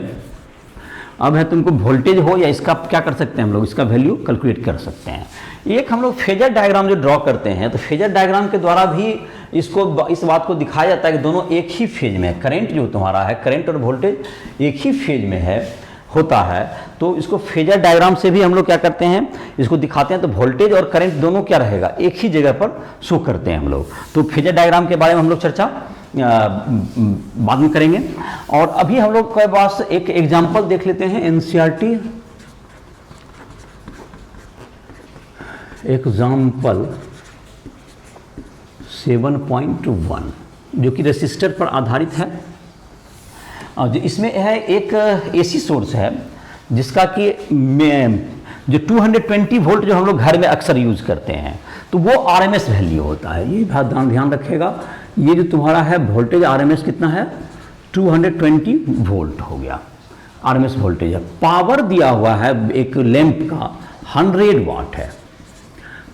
अब है तुमको वोल्टेज हो या इसका क्या कर सकते हैं हम लोग, इसका वैल्यू कैलकुलेट कर सकते हैं। एक हम लोग फेजर डायग्राम जो ड्रॉ करते हैं, तो फेजर डायग्राम के द्वारा भी इसको इस बात को दिखाया जाता है कि दोनों एक ही फेज में है। करंट जो तुम्हारा है, करंट और वोल्टेज एक ही फेज में है होता है, तो इसको फेजर डायग्राम से भी हम लोग क्या करते हैं, इसको दिखाते हैं। तो वोल्टेज और करंट दोनों क्या रहेगा, एक ही जगह पर शो करते हैं हम लोग। तो फेजर डायग्राम के बारे में हम लोग चर्चा बाद में करेंगे। और अभी हम लोग के पास एक एग्जांपल देख लेते हैं, एनसीईआरटी एग्जाम्पल 7.1 जो कि रेसिस्टर पर आधारित है। और इसमें है एक एसी सोर्स है जिसका कि जो 220 वोल्ट जो हम लोग घर में अक्सर यूज करते हैं, तो वो आरएमएस वैल्यू होता है। ये ध्यान रखिएगा, ये जो तुम्हारा है वोल्टेज आरएमएस कितना है, 220 वोल्ट हो गया आरएमएस वोल्टेज है। पावर दिया हुआ है एक लैंप का 100 वाट है।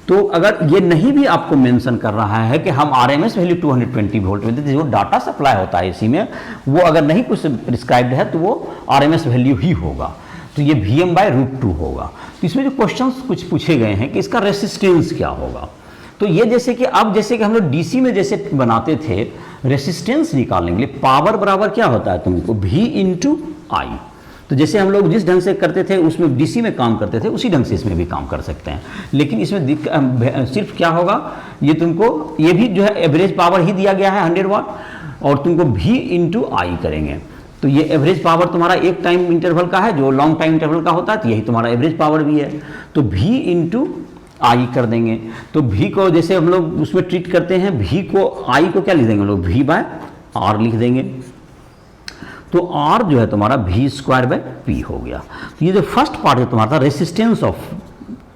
तो अगर ये नहीं भी आपको मेंशन कर रहा है कि हम आरएमएस वैल्यू 220 वोल्ट में देते, जो डाटा सप्लाई होता है इसी में, वो अगर नहीं कुछ प्रिस्क्राइब्ड है तो वो आरएमएस वैल्यू ही होगा। तो ये Vm/√2 होगा। तो इसमें जो क्वेश्चंस कुछ पूछे गए हैं कि इसका रेसिस्टेंस क्या होगा, तो ये जैसे कि अब जैसे कि हम लोग डीसी में जैसे बनाते थे, रेसिस्टेंस निकालने के लिए पावर बराबर क्या होता है तुमको, V/I। तो जैसे हम लोग जिस ढंग से करते थे उसमें डीसी में काम करते थे, उसी ढंग से इसमें भी काम कर सकते हैं। लेकिन इसमें सिर्फ क्या होगा, ये तुमको ये भी जो है एवरेज पावर ही दिया गया है 100 वाट, और तुमको V/I करेंगे। तो ये एवरेज पावर तुम्हारा एक टाइम इंटरवल का है, जो लॉन्ग टाइम इंटरवल का होता है, तो यही तुम्हारा एवरेज पावर भी है। तो V/I कर देंगे। तो V को जैसे हम लोग उसमें ट्रीट करते हैं, V को I को क्या लिख देंगे हम लोग, V/R लिख देंगे। तो R जो है तुम्हारा V²/P हो गया। तो ये जो फर्स्ट पार्ट है तुम्हारा था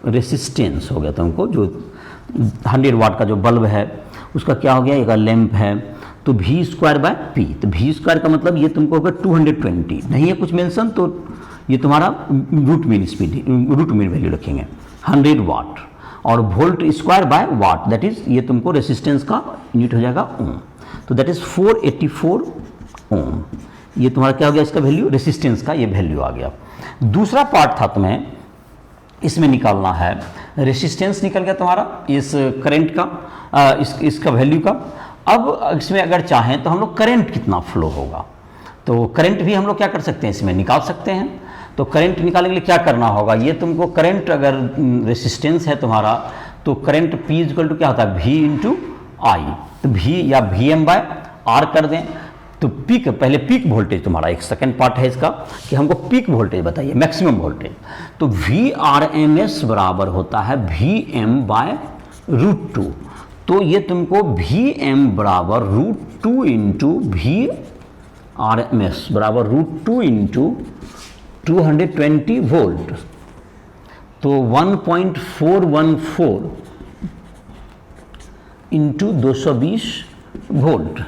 रेसिस्टेंस हो गया तुमको, जो 100 वाट का जो बल्ब है उसका क्या हो गया, एक लैंप है, तो V²/P। तो V² का मतलब ये तुमको होगा 220, नहीं है कुछ मेंशन, तो ये तुम्हारा रूट मीन वैल्यू रखेंगे 100 वाट, और वोल्ट²/वाट, दैट इज ये तुमको रेसिस्टेंस का यूनिट हो जाएगा ओम। तो दैट इज 484 ओम। ये तुम्हारा क्या हो गया, इसका वैल्यू, रेसिस्टेंस का ये वैल्यू आ गया। दूसरा पार्ट था तुम्हें इसमें निकालना है, रेसिस्टेंस निकल गया तुम्हारा इस करंट का, इसका वैल्यू का। अब इसमें अगर चाहें तो हम लोग करंट कितना फ्लो होगा, तो करंट भी हम लोग क्या कर सकते हैं, इसमें निकाल सकते हैं। तो करंट निकालने के लिए क्या करना होगा, ये तुमको करंट अगर रेसिस्टेंस है तुम्हारा, तो करंट P = क्या होता है, V/I। तो V या Vm/R कर दें। तो पीक, पहले पीक वोल्टेज तुम्हारा एक सेकंड पार्ट है इसका, कि हमको पीक वोल्टेज बताइए, मैक्सिमम वोल्टेज। तो Vrms बराबर होता है Vm/√2। तो ये तुमको Vm/√2 इंटू Vrms बराबर √2 इंटू 220 वोल्ट, तो 1.414 इंटू 220 वोल्ट,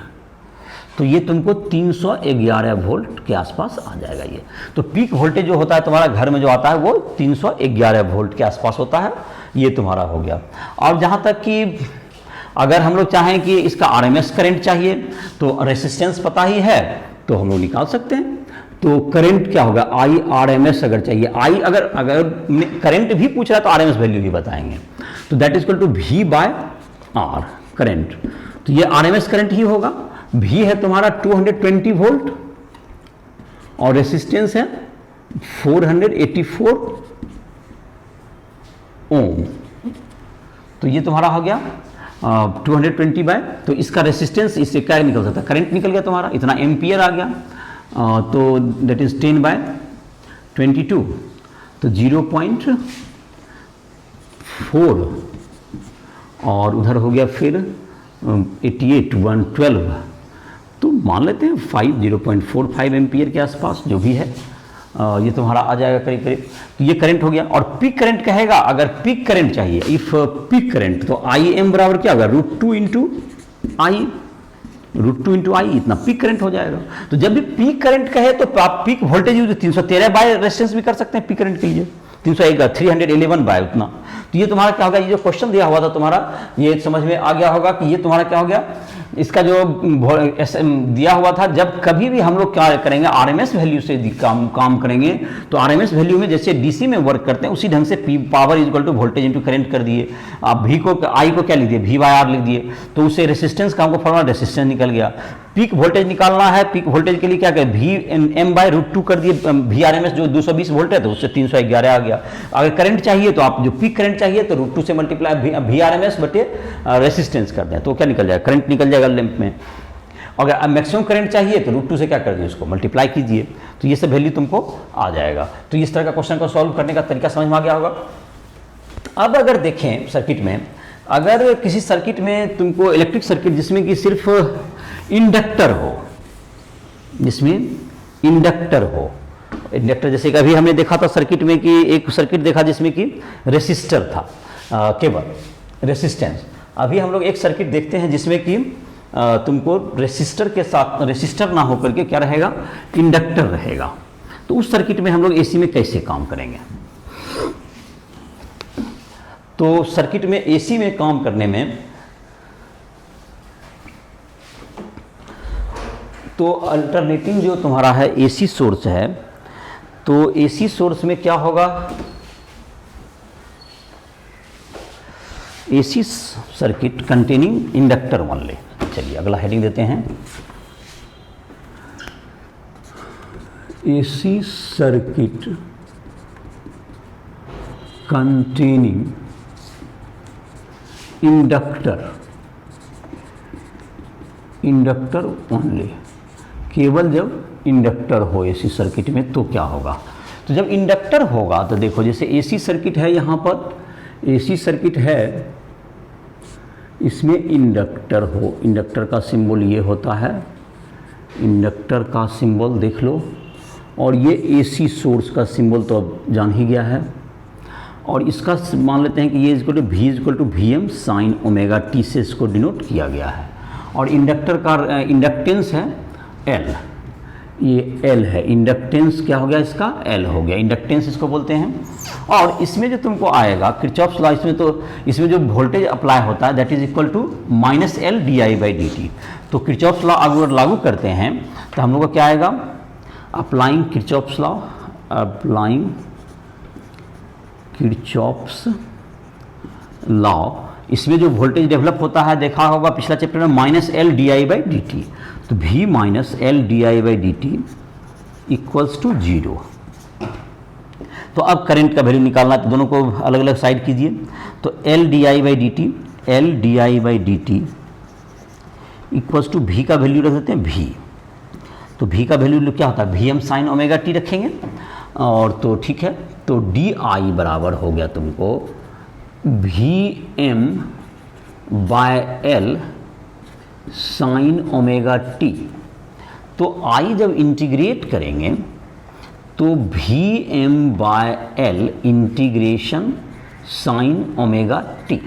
तो ये तुमको 311 वोल्ट के आसपास आ जाएगा ये। तो पीक वोल्टेज जो होता है तुम्हारा घर में जो आता है वो 311 वोल्ट के आसपास होता है, ये तुम्हारा हो गया। और जहाँ तक कि अगर हम लोग चाहें कि इसका आरएमएस करंट चाहिए, तो रेसिस्टेंस पता ही है, तो हम लोग निकाल सकते हैं। तो करंट क्या होगा, IRMS अगर चाहिए, अगर करंट भी पूछ रहा है तो आरएमएस वैल्यू ही बताएंगे। तो that is equal to V/R current. तो ये आरएमएस करंट ही होगा। V है तुम्हारा 220 वोल्ट और रेसिस्टेंस है 484 ओम। तो ये तुम्हारा हो गया 220 बाय, तो इसका रेसिस्टेंस इससे क्या निकल सकता है, करंट निकल गया तुम्हारा, इतना एम्पियर आ गया। तो दैट इज 10/22, तो 0.4, और उधर हो गया फिर 88 112, तो मान लेते हैं 0.45 एम्पियर के आसपास जो भी है, ये तुम्हारा आ जाएगा करीब करीब। तो ये करंट हो गया। और पीक करंट कहेगा, अगर पीक करंट चाहिए, इफ पीक करंट, तो Im बराबर क्या होगा, √2 इंटू आई, इतना पीक करंट हो जाएगा। तो जब भी पीक करंट कहे तो आप पीक वोल्टेज 313 बाय रेजिस्टेंस भी कर सकते हैं पीक करंट के लिए, 311 बाय उतना। तो ये तुम्हारा क्या होगा, ये जो क्वेश्चन दिया हुआ था तुम्हारा, ये समझ में आ गया होगा कि ये तुम्हारा क्या हो गया, इसका जो दिया हुआ था, जब कभी भी हम लोग क्या करेंगे आरएमएस वैल्यू से काम करेंगे, तो आरएमएस वैल्यू में जैसे डीसी में वर्क करते हैं उसी ढंग से power is equal to voltage into current कर दिए। आप वी को आई को क्या लिख दिए, वी बाय आर लिख दिए, तो उससे रेसिस्टेंस का हमको फॉर्मूला रेसिस्टेंस निकल गया। पीक वोल्टेज निकालना है, पीक वोल्टेज के लिए क्या करें, वी एम बाय रूट 2 कर दिए, वी आर एम एस जो 220 वोल्ट है तो उससे 311 आ गया। अगर करंट चाहिए तो आप जो पीक करंट चाहिए तो रूट 2 से multiply V R M S बटे रेसिस्टेंस कर दें, तो क्या निकल जाएगा, करंट निकल जाएगा लैंप में। अगर मैक्सिमम करंट चाहिए तो रूट 2 से क्या कर दिए, उसको मल्टीप्लाई कीजिए, तो ये सब वैल्यू तुमको आ जाएगा। तो इस तरह का क्वेश्चन को सॉल्व करने का तरीका समझ में आ गया होगा। अब अगर देखें सर्किट में, अगर किसी सर्किट में तुमको इलेक्ट्रिक सर्किट जिसमें कि सिर्फ इंडक्टर हो, जिसमें इंडक्टर हो, इंडक्टर जैसे कि अभी हमने देखा था सर्किट में कि एक सर्किट देखा जिसमें कि रेसिस्टर था, केवल रेसिस्टेंस। अभी हम लोग एक सर्किट देखते हैं जिसमें कि तुमको रेसिस्टर के साथ, रेसिस्टर ना होकर के क्या रहेगा, इंडक्टर रहेगा। तो उस सर्किट में हम लोग एसी में कैसे काम करेंगे। तो सर्किट में एसी में काम करने में तो अल्टरनेटिंग जो तुम्हारा है एसी सोर्स है, तो एसी सोर्स में क्या होगा, AC circuit containing inductor only. चलिए अगला हेडिंग देते हैं, AC circuit containing inductor only. केवल जब इंडक्टर हो एसी सर्किट में तो क्या होगा, तो जब इंडक्टर होगा तो देखो जैसे एसी सर्किट है, यहाँ पर एसी सर्किट है, इसमें इंडक्टर हो, इंडक्टर का सिंबल ये होता है, इंडक्टर का सिंबल देख लो, और ये एसी सोर्स का सिंबल तो अब जान ही गया है, और इसका मान लेते हैं कि ये equal to V equal to V M sine omega T से इसको डिनोट किया गया है, और इंडक्टर का इंडक्टेंस है एल, ये एल है, इंडक्टेंस क्या हो गया इसका, एल हो गया, इंडक्टेंस इसको बोलते हैं। और इसमें जो तुमको आएगा किरचॉफ्स लॉ, इसमें तो इसमें जो वोल्टेज अप्लाई होता है that is equal to minus L D I by D T. तो किरचॉफ्स लॉ अगर लागू करते हैं तो हम लोग को क्या आएगा, applying Kirchhoff's law, applying Kirchhoff's law, इसमें जो वोल्टेज डेवलप होता है देखा होगा पिछला चैप्टर में, minus L D I by D T, तो v minus L D I by D T equals to 0। तो अब करंट का वैल्यू निकालना है, तो दोनों को अलग अलग साइड कीजिए, तो L D I by D T, L D I by D T equals to v का वैल्यू रख देते हैं v, तो v का वैल्यू क्या होता है, V M sine omega T रखेंगे, और तो ठीक है, तो डी आई बराबर हो गया तुमको V M by L sine omega T. तो आई जब इंटीग्रेट करेंगे तो V M by L integration sine omega T,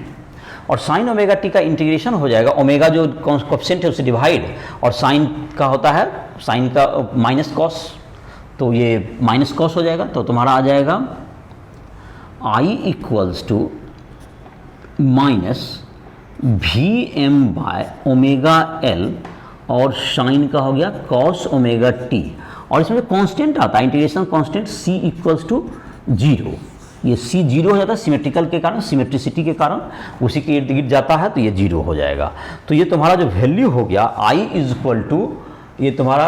और साइन ओमेगा टी का इंटीग्रेशन हो जाएगा, ओमेगा जो कोएफिशिएंट है उससे डिवाइड, और साइन का होता है, साइन का माइनस कॉस, तो ये माइनस कॉस हो जाएगा, तो तुम्हारा आ जाएगा I equals to minus V M by omega L, और साइन का हो गया कॉस ओमेगा टी, और इसमें कांस्टेंट आता है integration constant c equals to 0, ये c 0 हो जाता है सिमेट्रिकल के कारण, सिमेट्रिसिटी के कारण उसी के इर्द गिर्द जाता है, तो ये 0 हो जाएगा। तो ये तुम्हारा जो वैल्यू हो गया i इज इक्वल टू, ये तुम्हारा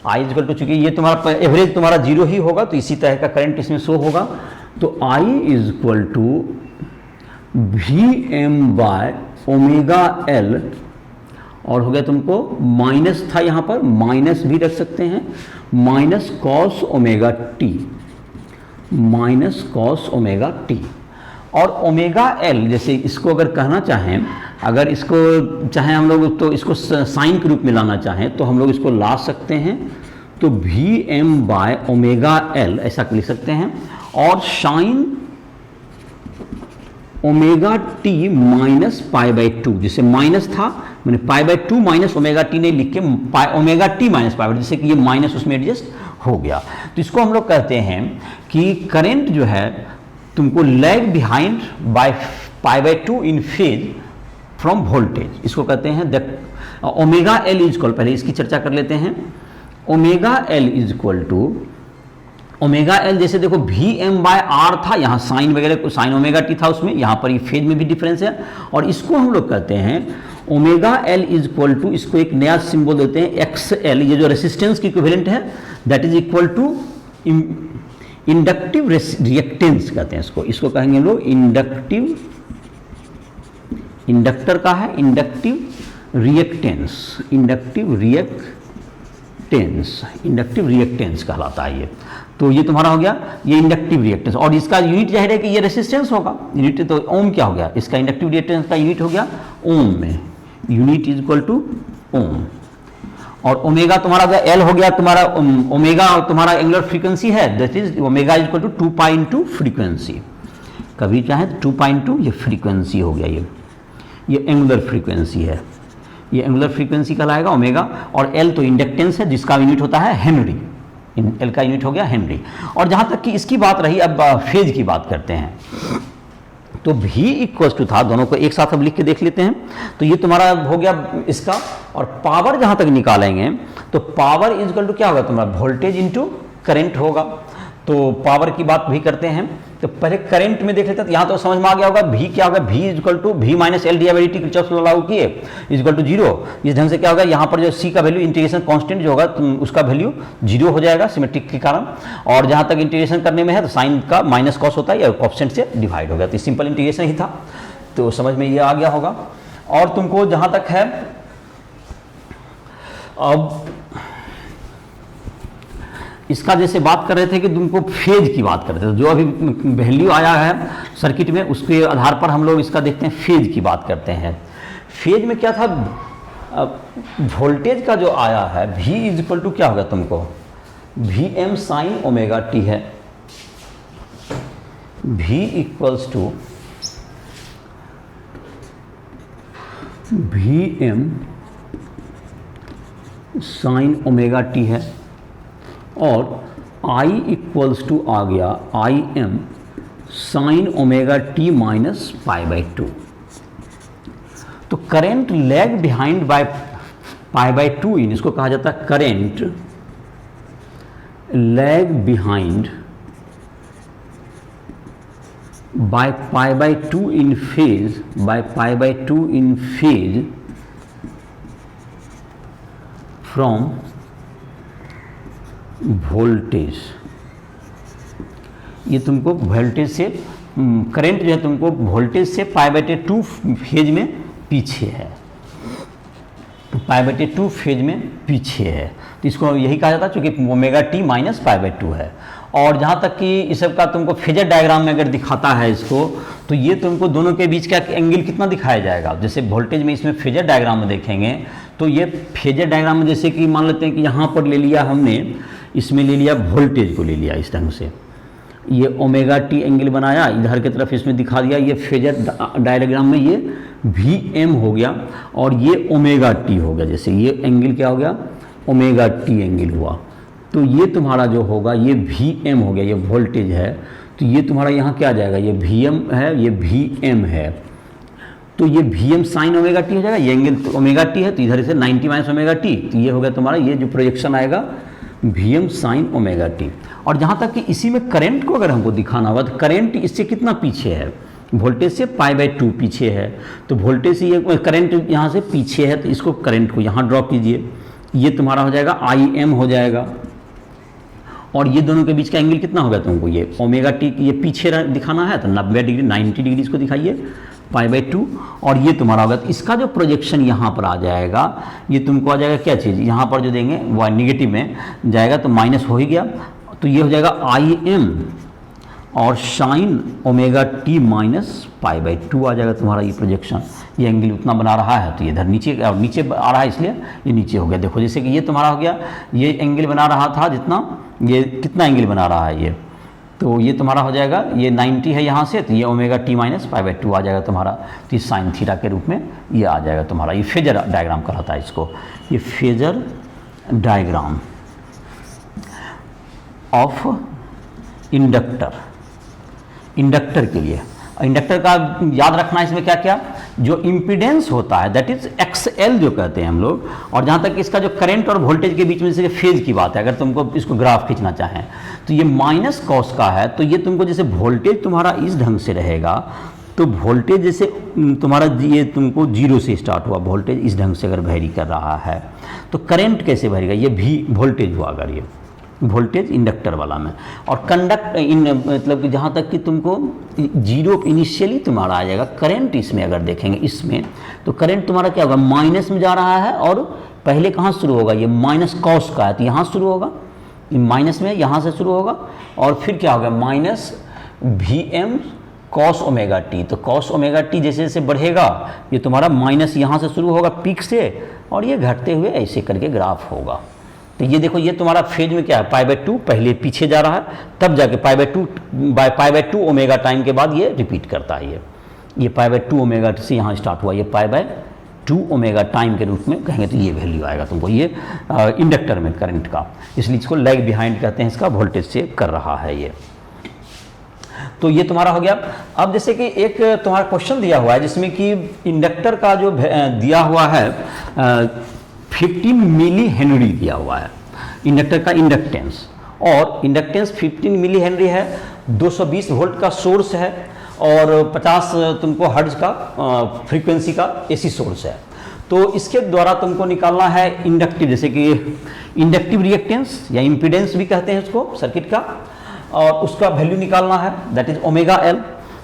i इज इक्वल टू, चूंकि ये तुम्हारा एवरेज तुम्हारा 0 ही होगा, तो इसी तरह का करंट इसमें शो होगा, तो i is equal to V M by omega L, और हो गया तुमको माइनस था यहाँ पर, माइनस भी रख सकते हैं, minus cos omega T, minus cos omega T, और ओमेगा एल जैसे इसको अगर कहना चाहें, अगर इसको चाहें हम लोग तो इसको साइन के रूप में लाना चाहें तो हम लोग इसको ला सकते हैं, तो V M by omega L ऐसा लिख सकते हैं, और sine omega T minus pi by 2, जिसे माइनस था मैंने pi by 2 minus omega T नहीं लिख के omega T minus pi by, जैसे कि ये माइनस उसमें एडजस्ट हो गया। तो इसको हम लोग कहते हैं कि करंट जो है तुमको lag behind by pi by 2 in phase from voltage, इसको कहते हैं the omega L is equal, पहले इसकी चर्चा कर लेते हैं। Omega L is equal to, omega L जैसे देखो वी एम बाय आर था, यहाँ साइन वगैरह साइन ओमेगा टी था उसमें, यहाँ पर ये फेज में भी डिफरेंस है, और इसको हम लोग कहते हैं omega L is equal to, इसको एक नया सिंबल देते हैं एक्स एल, ये जो रेसिस्टेंस की इक्विवेलेंट है, that is equal to inductive reactance कहते हैं इसको कहेंगे लोग इंडक्टिव, इंडक्टर का है इंडक्टिव रिएक्टेंस, इंडक्टिव रिएक्टेंस कहलाता है ये। तो ये तुम्हारा हो गया ये इंडक्टिव रिएक्टेंस, और इसका यूनिट जाहिर है कि ये रेसिस्टेंस होगा, यूनिट तो ओम क्या हो गया, इसका इंडक्टिव रिएक्टेंस का यूनिट हो गया ओम में, unit is equal to ohm. और ओमेगा तुम्हारा एल हो गया तुम्हारा, ओमेगा तुम्हारा एंगुलर फ्रीक्वेंसी है, that is omega is equal to 2 pi into frequency, कभी चाहे 2 पाई इंटू ये फ्रीक्वेंसी हो गया, ये एंगुलर फ्रीक्वेंसी है, ये एंगुलर फ्रीक्वेंसी कहलाएगा ओमेगा। और एल तो इंडक्टेंस है जिसका यूनिट होता है हेनरी, एल का यूनिट हो गया हेनरी। और जहाँ तक कि इसकी बात रही, अब फेज की बात करते हैं, तो V इक्वल्स टू था, दोनों को एक साथ अब लिख के देख लेते हैं। तो ये तुम्हारा हो गया इसका, और पावर जहाँ तक निकालेंगे तो पावर इज इक्वल टू क्या होगा तुम्हारा, वोल्टेज इंटू करंट होगा। तो पावर की बात भी करते हैं, तो पहले करंट में देख लेते हैं, तो यहाँ तो समझ में आ गया होगा V क्या होगा, V is equal to V minus L D by D T, Kirchhoff law लागू किए, इज इक्वल टू 0। इस ढंग से क्या होगा, यहाँ पर जो C का वैल्यू इंटीग्रेशन कांस्टेंट जो होगा उसका वैल्यू 0 हो जाएगा सिमेट्रिक के कारण, और जहाँ तक इंटीग्रेशन करने में है तो साइन का माइनस कॉस होता है या कॉन्स्टेंट से डिवाइड हो गया, तो सिंपल इंटीग्रेशन ही था, तो समझ में ये आ गया होगा। और तुमको जहाँ तक है, अब इसका जैसे बात कर रहे थे कि तुमको फेज की बात कर रहे थे, जो अभी वैल्यू आया है सर्किट में उसके आधार पर हम लोग इसका देखते हैं, फेज की बात करते हैं। फेज में क्या था, वोल्टेज का जो आया है V इज इक्वल टू क्या होगा तुमको, V M sine omega T है, V equals to V M sine omega T है, और I इक्वल्स टू आ गया I M sine omega T minus pi by 2। तो current lag behind by pi by 2 in, इसको कहा जाता है current lag behind by pi by 2 in phase, by pi by 2 in phase from voltage. ये तुमको voltage से current जो है तुमको वोल्टेज से पाई बाई 2 फेज में पीछे है, पाई बाई 2 फेज में पीछे है, तो इसको यही कहा जाता है क्योंकि omega T minus pi by 2 है। और जहाँ तक कि इस सब का तुमको फेजर डायग्राम में अगर दिखाता है इसको, तो ये तुमको दोनों के बीच का एंगल कितना दिखाया जाएगा, जैसे वोल्टेज में इसमें फेजर डायग्राम में देखेंगे तो ये फेजर डायग्राम में जैसे कि मान लेते हैं कि यहाँ पर ले लिया हमने, इसमें ले लिया वोल्टेज को ले लिया इस ढंग से, ये ओमेगा टी एंगल बनाया, इधर की तरफ इसमें दिखा दिया, ये फेजर डायग्राम में ये वी एम हो गया और ये ओमेगा टी हो गया, जैसे ये एंगल क्या हो गया, ओमेगा टी एंगल हुआ। तो ये तुम्हारा जो होगा ये वी एम हो गया, ये वोल्टेज है, तो ये तुम्हारा यहाँ क्या आ जाएगा, ये वी एम है, ये वी एम है, तो ये V M sine omega T हो जाएगा, ये एंगल तो ओमेगा टी है, तो इधर से 90 माइनस ओमेगा टी, तो ये हो गया तुम्हारा, ये जो प्रोजेक्शन आएगा V M sine omega T. और जहाँ तक कि इसी में करंट को अगर हमको दिखाना होगा तो करंट इससे कितना पीछे है, वोल्टेज से पाई बाई 2 पीछे है, तो वोल्टेज से ये करंट यहाँ से पीछे है, तो इसको करंट को यहाँ ड्रॉ कीजिए, ये तुम्हारा हो जाएगा आई एम हो जाएगा, और ये दोनों के बीच का एंगल कितना होगा तुमको, ये ओमेगा टी ये पीछे दिखाना है तो 90 डिग्री 90 डिग्री इसको दिखाइए पाई बाई 2, और ये तुम्हारा होगा, तो इसका जो प्रोजेक्शन यहाँ पर आ जाएगा, ये तुमको आ जाएगा क्या चीज़, यहाँ पर जो देंगे वो नेगेटिव में जाएगा तो माइनस हो ही गया, तो ये हो जाएगा आई एम और sine omega T minus pi by 2 आ जाएगा तुम्हारा ये प्रोजेक्शन, ये एंगल उतना बना रहा है, तो ये इधर नीचे नीचे आ रहा है इसलिए ये नीचे हो गया। देखो जैसे कि ये तुम्हारा हो गया, ये एंगल बना रहा था जितना, ये कितना एंगल बना रहा है ये, तो ये तुम्हारा हो जाएगा, ये 90 है यहाँ से, तो ये omega T minus pi by 2 आ जाएगा तुम्हारा, तो ये साइन थीटा के रूप में ये आ जाएगा तुम्हारा, ये फेजर डायग्राम कहलाता है इसको, ये phasor diagram of inductor, inductor के लिए। इंडक्टर का याद रखना है इसमें क्या क्या, जो इम्पीडेंस होता है दैट इज XL जो कहते हैं हम लोग, और जहाँ तक इसका जो करंट और वोल्टेज के बीच में जैसे फेज की बात है, अगर तुमको इसको ग्राफ खींचना चाहें तो ये माइनस कॉस का है, तो ये तुमको जैसे वोल्टेज तुम्हारा इस ढंग से रहेगा, तो वोल्टेज जैसे तुम्हारा ये तुमको 0 से स्टार्ट हुआ, वोल्टेज इस ढंग से अगर वेरी कर रहा है तो करंट कैसे वेरीगा, ये भी वोल्टेज हुआ अगर ये वोल्टेज इंडक्टर वाला में, और कंडक्ट मतलब कि जहाँ तक कि तुमको 0 इनिशियली तुम्हारा आ जाएगा। करंट इसमें अगर देखेंगे इसमें तो करंट तुम्हारा क्या होगा, माइनस में जा रहा है, और पहले कहाँ शुरू होगा, ये माइनस कॉस का है तो यहाँ शुरू होगा, माइनस में यहाँ से शुरू होगा, और फिर क्या होगा minus VM cos omega T. तो कॉस ओमेगा टी जैसे जैसे बढ़ेगा ये तुम्हारा माइनस यहाँ से शुरू होगा पीक से, और ये घटते हुए ऐसे करके ग्राफ होगा। तो ये देखो ये तुम्हारा फेज में क्या है, π/2 पहले पीछे जा रहा है, तब जाके π/2 ओमेगा टाइम के बाद ये रिपीट करता है। ये π/2 ओमेगा से यहाँ स्टार्ट हुआ, ये π/2 ओमेगा टाइम के रूप में कहेंगे तो ये वैल्यू आएगा तुमको, ये इंडक्टर में करंट का, इसलिए इसको लैग बिहाइंड कहते हैं, इसका वोल्टेज से कर रहा है ये। तो ये तुम्हारा हो गया। अब जैसे कि एक तुम्हारा क्वेश्चन दिया हुआ है जिसमें कि इंडक्टर का जो दिया हुआ है 15 मिली हेनरी दिया हुआ है इंडक्टर का इंडक्टेंस, और इंडक्टेंस 15 मिली हेनरी है, 220 वोल्ट का सोर्स है, और 50 तुमको हर्ट्ज का फ्रीक्वेंसी का AC सोर्स है। तो इसके द्वारा तुमको निकालना है इंडक्टिव, जैसे कि इंडक्टिव रिएक्टेंस या इम्पीडेंस भी कहते हैं उसको सर्किट का, और उसका वैल्यू निकालना है दैट इज ओमेगा L।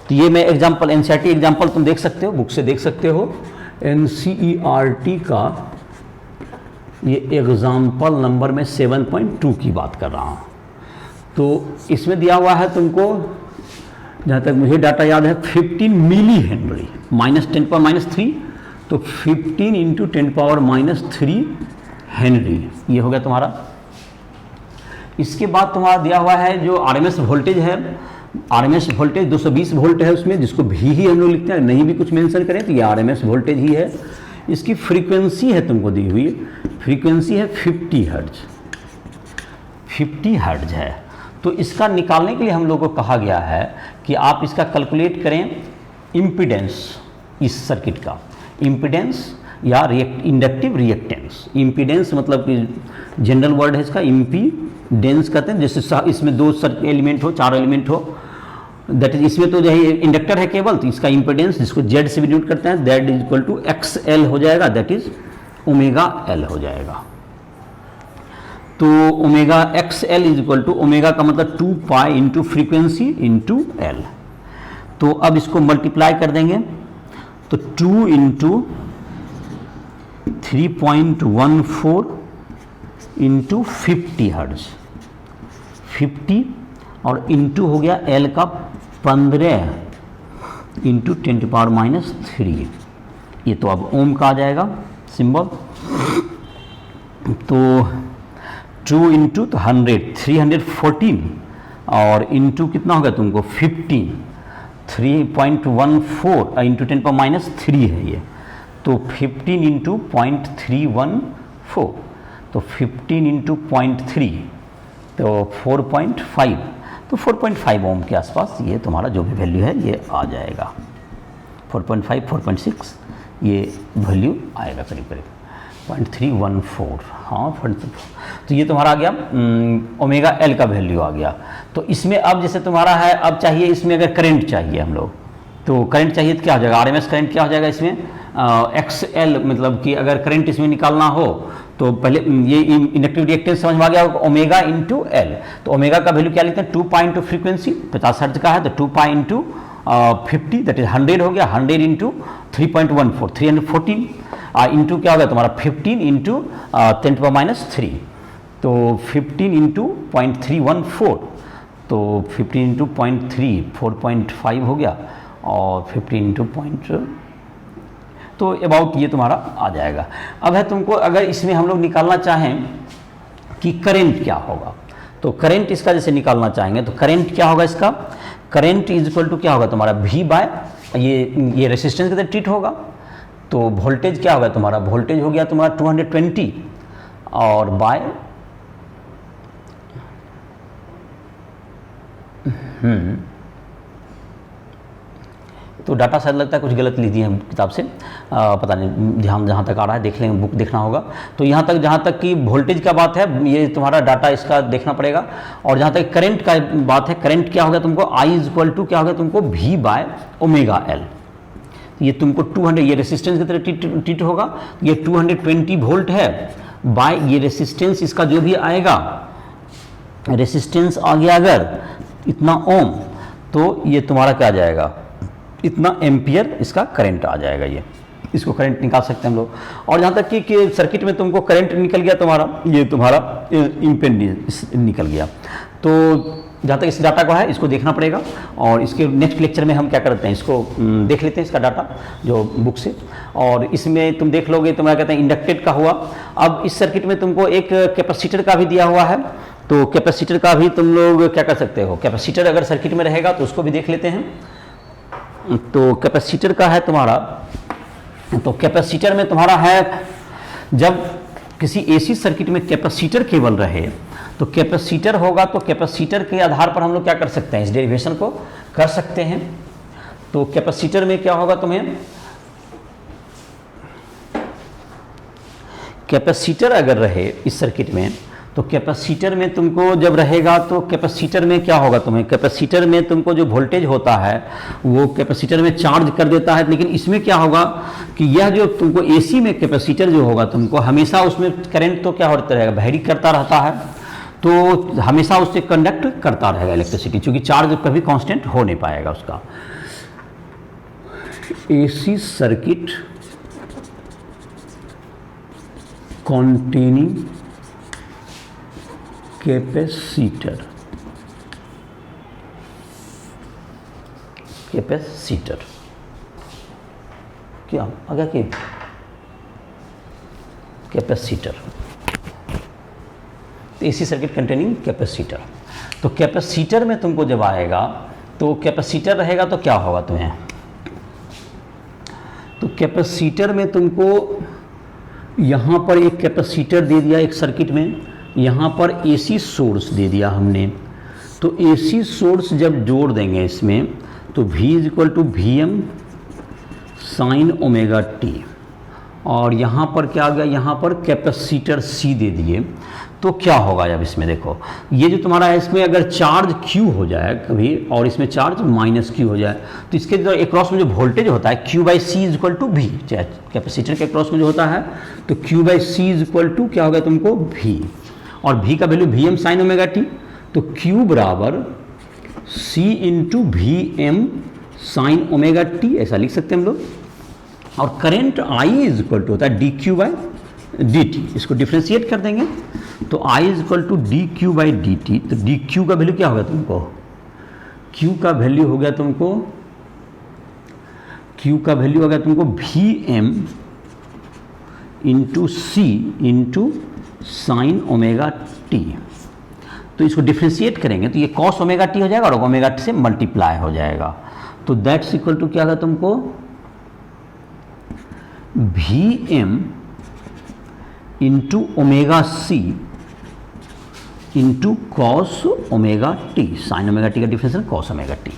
तो ये मैं एग्जाम्पल NCERT एग्जाम्पल तुम देख सकते हो, बुक से देख सकते हो, NCERT का ये एग्जाम्पल नंबर में 7.2 की बात कर रहा हूँ। तो इसमें दिया हुआ है तुमको, जहाँ तक मुझे डाटा याद है, 15 मिली हेनरी -10⁻³ तो 15 × 10⁻³ हेनरी, ये हो गया तुम्हारा। इसके बाद तुम्हारा दिया हुआ है जो RMS वोल्टेज है, RMS वोल्टेज 220 वोल्ट है उसमें, जिसको भी ही हम लोग लिखते हैं, नहीं भी कुछ मेंशन करें तो ये RMS वोल्टेज ही है। इसकी फ्रीक्वेंसी है तुमको दी हुई, फ्रीक्वेंसी है 50 हर्ट्ज, 50 हर्ट्ज है। तो इसका निकालने के लिए हम लोग को कहा गया है कि आप इसका कैलकुलेट करें इम्पीडेंस, इस सर्किट का इम्पीडेंस या इंडक्टिव रिएक्टेंस। इम्पीडेंस मतलब कि जनरल वर्ड है इसका, इम्पीडेंस कहते हैं, जैसे इसमें 2 एलिमेंट हो, 4 एलिमेंट हो, दैट इज इसमें तो जो है इंडक्टर है केवल, तो इसका इम्पीडेंस जिसको Z से भी डिनोट करते हैं, that is equal to XL हो जाएगा, दैट इज ओमेगा L हो जाएगा। तो omega XL is equal to, omega का मतलब 2π इंटू फ्रीक्वेंसी इंटू L। तो अब इसको मल्टीप्लाई कर देंगे तो 2 इंटू 3.14 इंटू 50 हर्ट्ज, 50 और इंटू हो गया L का 15 इंटू 10⁻³ ये तो अब ओम का आ जाएगा सिंबल। तो 2 इंटू तो 100, 314 और इंटू कितना होगा तुमको 15, 3.14 इंटू 10⁻³ है ये, तो 15 इंटू 0.314, तो 15 इंटू 0.3 तो 4.5, तो 4.5 ओम के आसपास ये तुम्हारा जो भी वैल्यू है ये आ जाएगा, 4.5, 4.6 ये वैल्यू आएगा करीब करीब 0.314, हाँ। तो ये तुम्हारा आ गया ओमेगा L का वैल्यू आ गया। तो इसमें अब जैसे तुम्हारा है, अब चाहिए इसमें अगर करंट चाहिए हम लोग, तो करंट चाहिए तो क्या हो जाएगा, RMS करंट क्या हो जाएगा इसमें, XL, मतलब कि अगर करंट इसमें निकालना हो तो पहले ये इंडक्टिव रिएक्टेंस समझ में आ गया, ओमेगा इंटू L। तो ओमेगा का वैल्यू क्या लिखते हैं, 2π इंटू फ्रीक्वेंसी 50 हर्ट्ज का है, तो 2π इंटू 50 दैट इज 100 हो गया, 100 इंटू 3.14, 314 इंटू क्या हो गया तुम्हारा 15 इंटू 10⁻³, तो 15 इंटू 0.314, तो 15 इंटू 0.3 4.5 हो गया, और 15 इंटू तो अबाउट ये तुम्हारा आ जाएगा। अब है तुमको अगर इसमें हम लोग निकालना चाहें कि करंट क्या होगा, तो करंट इसका जैसे निकालना चाहेंगे तो करंट क्या होगा इसका, करंट इज इक्वल टू क्या होगा तुम्हारा V बाय ये रेसिस्टेंस के साथ ट्रीट होगा, तो वोल्टेज क्या होगा तुम्हारा, वोल्टेज हो गया तुम्हारा 220 और बाय तो डाटा शायद लगता है कुछ गलत लिख दिए हैं किताब से, पता नहीं, ध्यान जहाँ तक आ रहा है देख लेंगे, बुक देखना होगा। तो यहाँ तक जहाँ तक कि वोल्टेज का बात है, ये तुम्हारा डाटा इसका देखना पड़ेगा। और जहाँ तक करंट का बात है, करंट क्या होगा तुमको, I इक्वल टू क्या होगा तुमको, V बाय ओमेगा एल। ये तुमको 200, ये रेसिस्टेंस की तरह ट्रीट होगा, ये 220 वोल्ट है बाय ये रेसिस्टेंस, इसका जो भी आएगा रेसिस्टेंस आ गया अगर इतना ओम, तो ये तुम्हारा क्या आ जाएगा, इतना एम्पियर इसका करंट आ जाएगा। ये इसको करंट निकाल सकते हैं हम लोग। और जहाँ तक कि सर्किट में तुमको करंट निकल गया तुम्हारा, ये तुम्हारा इम्पीडेंस निकल गया। तो जहाँ तक इस डाटा को है, इसको देखना पड़ेगा। और इसके नेक्स्ट लेक्चर में हम क्या करते हैं, इसको देख लेते हैं इसका डाटा जो बुक से। और इसमें तुम देख लोगे, तुम्हारा कहते हैं इंडक्टेड का हुआ। अब इस सर्किट में तुमको एक कैपेसिटर का भी दिया हुआ है, तो कैपेसिटर का भी तुम लोग क्या कर सकते हो, कैपेसिटर अगर सर्किट में रहेगा तो उसको भी देख लेते हैं। तो कैपेसिटर का है तुम्हारा, तो कैपेसिटर में तुम्हारा है, जब किसी एसी सर्किट में कैपेसिटर केवल रहे तो कैपेसिटर होगा, तो कैपेसिटर के आधार पर हम लोग क्या कर सकते हैं, इस डेरिवेशन को कर सकते हैं। तो कैपेसिटर में क्या होगा, तुम्हें कैपेसिटर अगर रहे इस सर्किट में, तो कैपेसिटर में तुमको जब रहेगा तो कैपेसिटर में क्या होगा, तुम्हें कैपेसिटर में तुमको जो वोल्टेज होता है वो कैपेसिटर में चार्ज कर देता है। लेकिन इसमें क्या होगा कि यह जो तुमको एसी में कैपेसिटर जो होगा तुमको हमेशा उसमें करंट तो क्या होता रहेगा, वेरी करता रहता है, तो हमेशा उससे कंडक्ट करता रहेगा इलेक्ट्रिसिटी, क्योंकि चार्ज कभी कांस्टेंट हो नहीं पाएगा उसका। AC circuit containing capacitor, capacitor क्या आ गया कि capacitor, AC circuit containing capacitor. तो कैपेसिटर में तुमको जब आएगा, तो कैपेसिटर रहेगा तो क्या होगा तुम्हें, तो कैपेसिटर में तुमको यहाँ पर एक कैपेसिटर दे दिया एक सर्किट में, यहाँ पर एसी सोर्स दे दिया हमने। तो एसी सोर्स जब जोड़ देंगे इसमें, तो V equal to VM sine omega T, और यहाँ पर क्या आ गया, यहाँ पर कैपेसिटर C दे दिए। तो क्या होगा अब इसमें देखो, ये जो तुम्हारा है इसमें अगर चार्ज Q हो जाए कभी और इसमें चार्ज माइनस Q हो जाए, तो इसके जो अक्रॉस में जो वोल्टेज होता है Q by C is equal to V, capacitor के अक्रॉस में जो होता है, तो Q by C is equal to क्या होगा तुमको V, और V का value VM sine omega T, तो Q बराबर C into VM sine omega T, ऐसा लिख सकते हैं हम लोग। और current I is equal to होता है D Q by D T, इसको डिफ्रेंशिएट कर देंगे, तो I is equal to D Q by D T. तो डी क्यू का वैल्यू क्या होगा तुमको, Q का वैल्यू हो गया तुमको, Q का वैल्यू हो गया तुमको VM इंटू सी इंटू साइन ओमेगा टी। तो इसको डिफ्रेंशिएट करेंगे तो ये कॉस ओमेगा टी हो जाएगा और ओमेगा टी से मल्टीप्लाई हो जाएगा। तो दैट्स इक्वल टू क्या होगा तुमको, VM into omega C into cos omega T, sine omega T का डिफरेंशियल कॉस ओमेगा टी।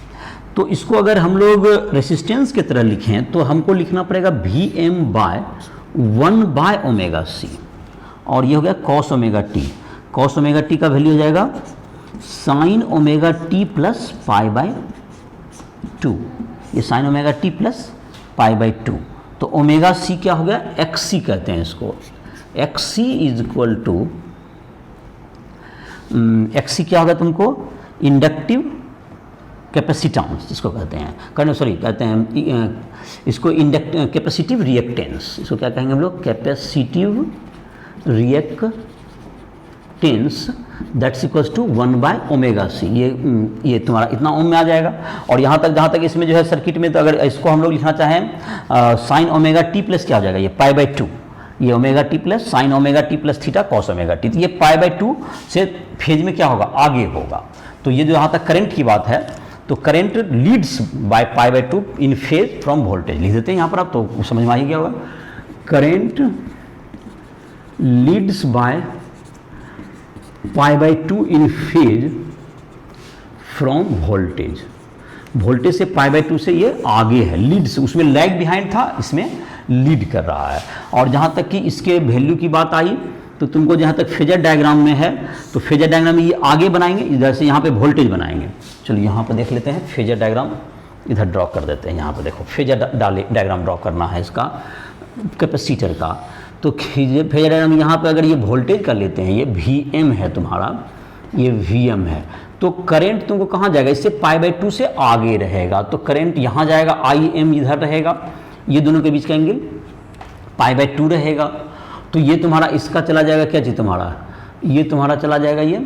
तो इसको अगर हम लोग रेसिस्टेंस की तरह लिखें तो हमको लिखना पड़ेगा VM by 1 by omega C, और ये हो गया cos omega T. Cos omega T का वैल्यू हो जाएगा sine omega T plus pi by 2, ये sine omega T plus pi by 2। तो ओमेगा सी क्या हो गया, XC कहते हैं इसको। XC is equal to, XC क्या होगा तुमको, इंडक्टिव कैपेसिटेंस इसको कहते हैं, सॉरी कहते हैं इसको कैपेसिटिव रिएक्टेंस, इसको क्या कहेंगे हम लोग, capacitive reactance, that's equals to 1 by omega C. ये तुम्हारा इतना ओम में आ जाएगा। और यहाँ तक जहाँ तक इसमें जो है सर्किट में, तो अगर इसको हम लोग लिखना चाहें साइन ओमेगा टी प्लस क्या हो जाएगा, ये पाई बाय 2, ये omega T plus sign omega T plus theta cos omega T. तो ये पाई बाय 2 से फेज में क्या होगा, आगे होगा। तो ये जो यहाँ तक करंट की बात है, तो current leads by pi by 2 in phase from voltage, लिख देते हैं यहाँ पर आप, तो समझ में आ ही गया होगा। Current leads by pi by 2 in phase from voltage, voltage से π/2 से ये आगे है, लीड से, उसमें लैग बिहाइंड था, इसमें लीड कर रहा है। और जहाँ तक कि इसके वैल्यू की बात आई तो तुमको जहाँ तक फेजर डायग्राम में है तो फेजर डायग्राम में ये आगे बनाएंगे, इधर से यहाँ पे वोल्टेज बनाएंगे। चलो यहाँ पर देख लेते हैं, फेजर डायग्राम इधर ड्रॉ कर देते हैं। यहाँ पे देखो फेजर डायग्राम ड्रॉ करना है इसका कैपेसिटर का। तो फेजर डायग्राम यहाँ पे अगर ये वोल्टेज कर लेते हैं, ये Vm है तुम्हारा, ये Vm है, तो करंट तुमको कहाँ जाएगा, इससे π/2 से आगे रहेगा। तो करंट यहाँ जाएगा, Im इधर रहेगा, ये दोनों के बीच का एंगल π/2 रहेगा। तो ये तुम्हारा इसका चला जाएगा, क्या चीज़ तुम्हारा, ये तुम्हारा चला जाएगा, ये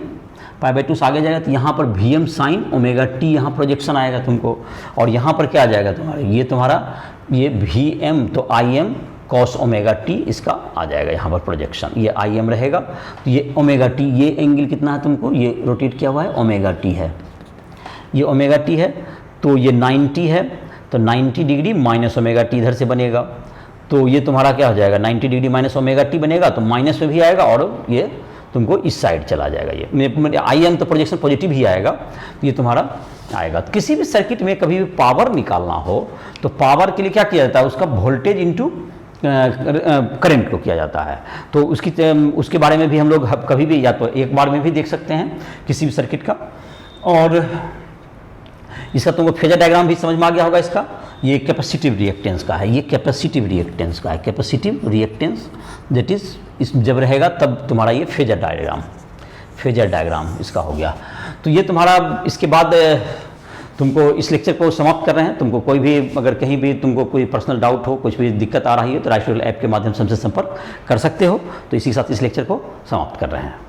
π/2 से आगे जाएगा। तो यहाँ पर Vm sin ωt यहाँ प्रोजेक्शन आएगा तुमको, और यहाँ पर क्या आ जाएगा तुम्हारा, ये तुम्हारा ये Vm, तो Im cos ωt इसका आ जाएगा यहाँ पर प्रोजेक्शन, ये Im रहेगा। तो ये ωt, ये एंगल कितना है तुमको, ये रोटेट किया हुआ है, ωt है, ये ωt है, तो ये 90 है, तो 90 डिग्री माइनस ωt इधर से बनेगा। तो ये तुम्हारा क्या हो जाएगा, 90 डिग्री माइनस ωt बनेगा, तो माइनस में भी आएगा और ये तुमको इस साइड चला जाएगा। ये Im तो प्रोजेक्शन पॉजिटिव ही आएगा, तो ये तुम्हारा आएगा। तो किसी भी सर्किट में कभी भी पावर निकालना हो तो पावर के लिए क्या किया जाता है, उसका वोल्टेज इंटू करंट को किया जाता है। तो उसके बारे में भी हम लोग कभी भी या तो एक बार में भी देख सकते हैं किसी भी सर्किट का। और इसका तुमको फेजर डायग्राम भी समझ में आ गया होगा इसका। ये कैपेसिटिव रिएक्टेंस का है, ये कैपेसिटिव रिएक्टेंस का है, कैपेसिटिव रिएक्टेंस दैट इज इस जब रहेगा तब तुम्हारा ये फेजर डायग्राम इसका हो गया। तो ये तुम्हारा, इसके बाद तुमको इस लेक्चर को समाप्त कर रहे हैं। तुमको कोई भी अगर कहीं भी तुमको कोई पर्सनल डाउट हो, कुछ भी दिक्कत आ रही है तो राइस ट्यूटोरियल ऐप के माध्यम से हमसे संपर्क कर सकते हो। तो इसी के साथ इस लेक्चर को समाप्त कर रहे हैं।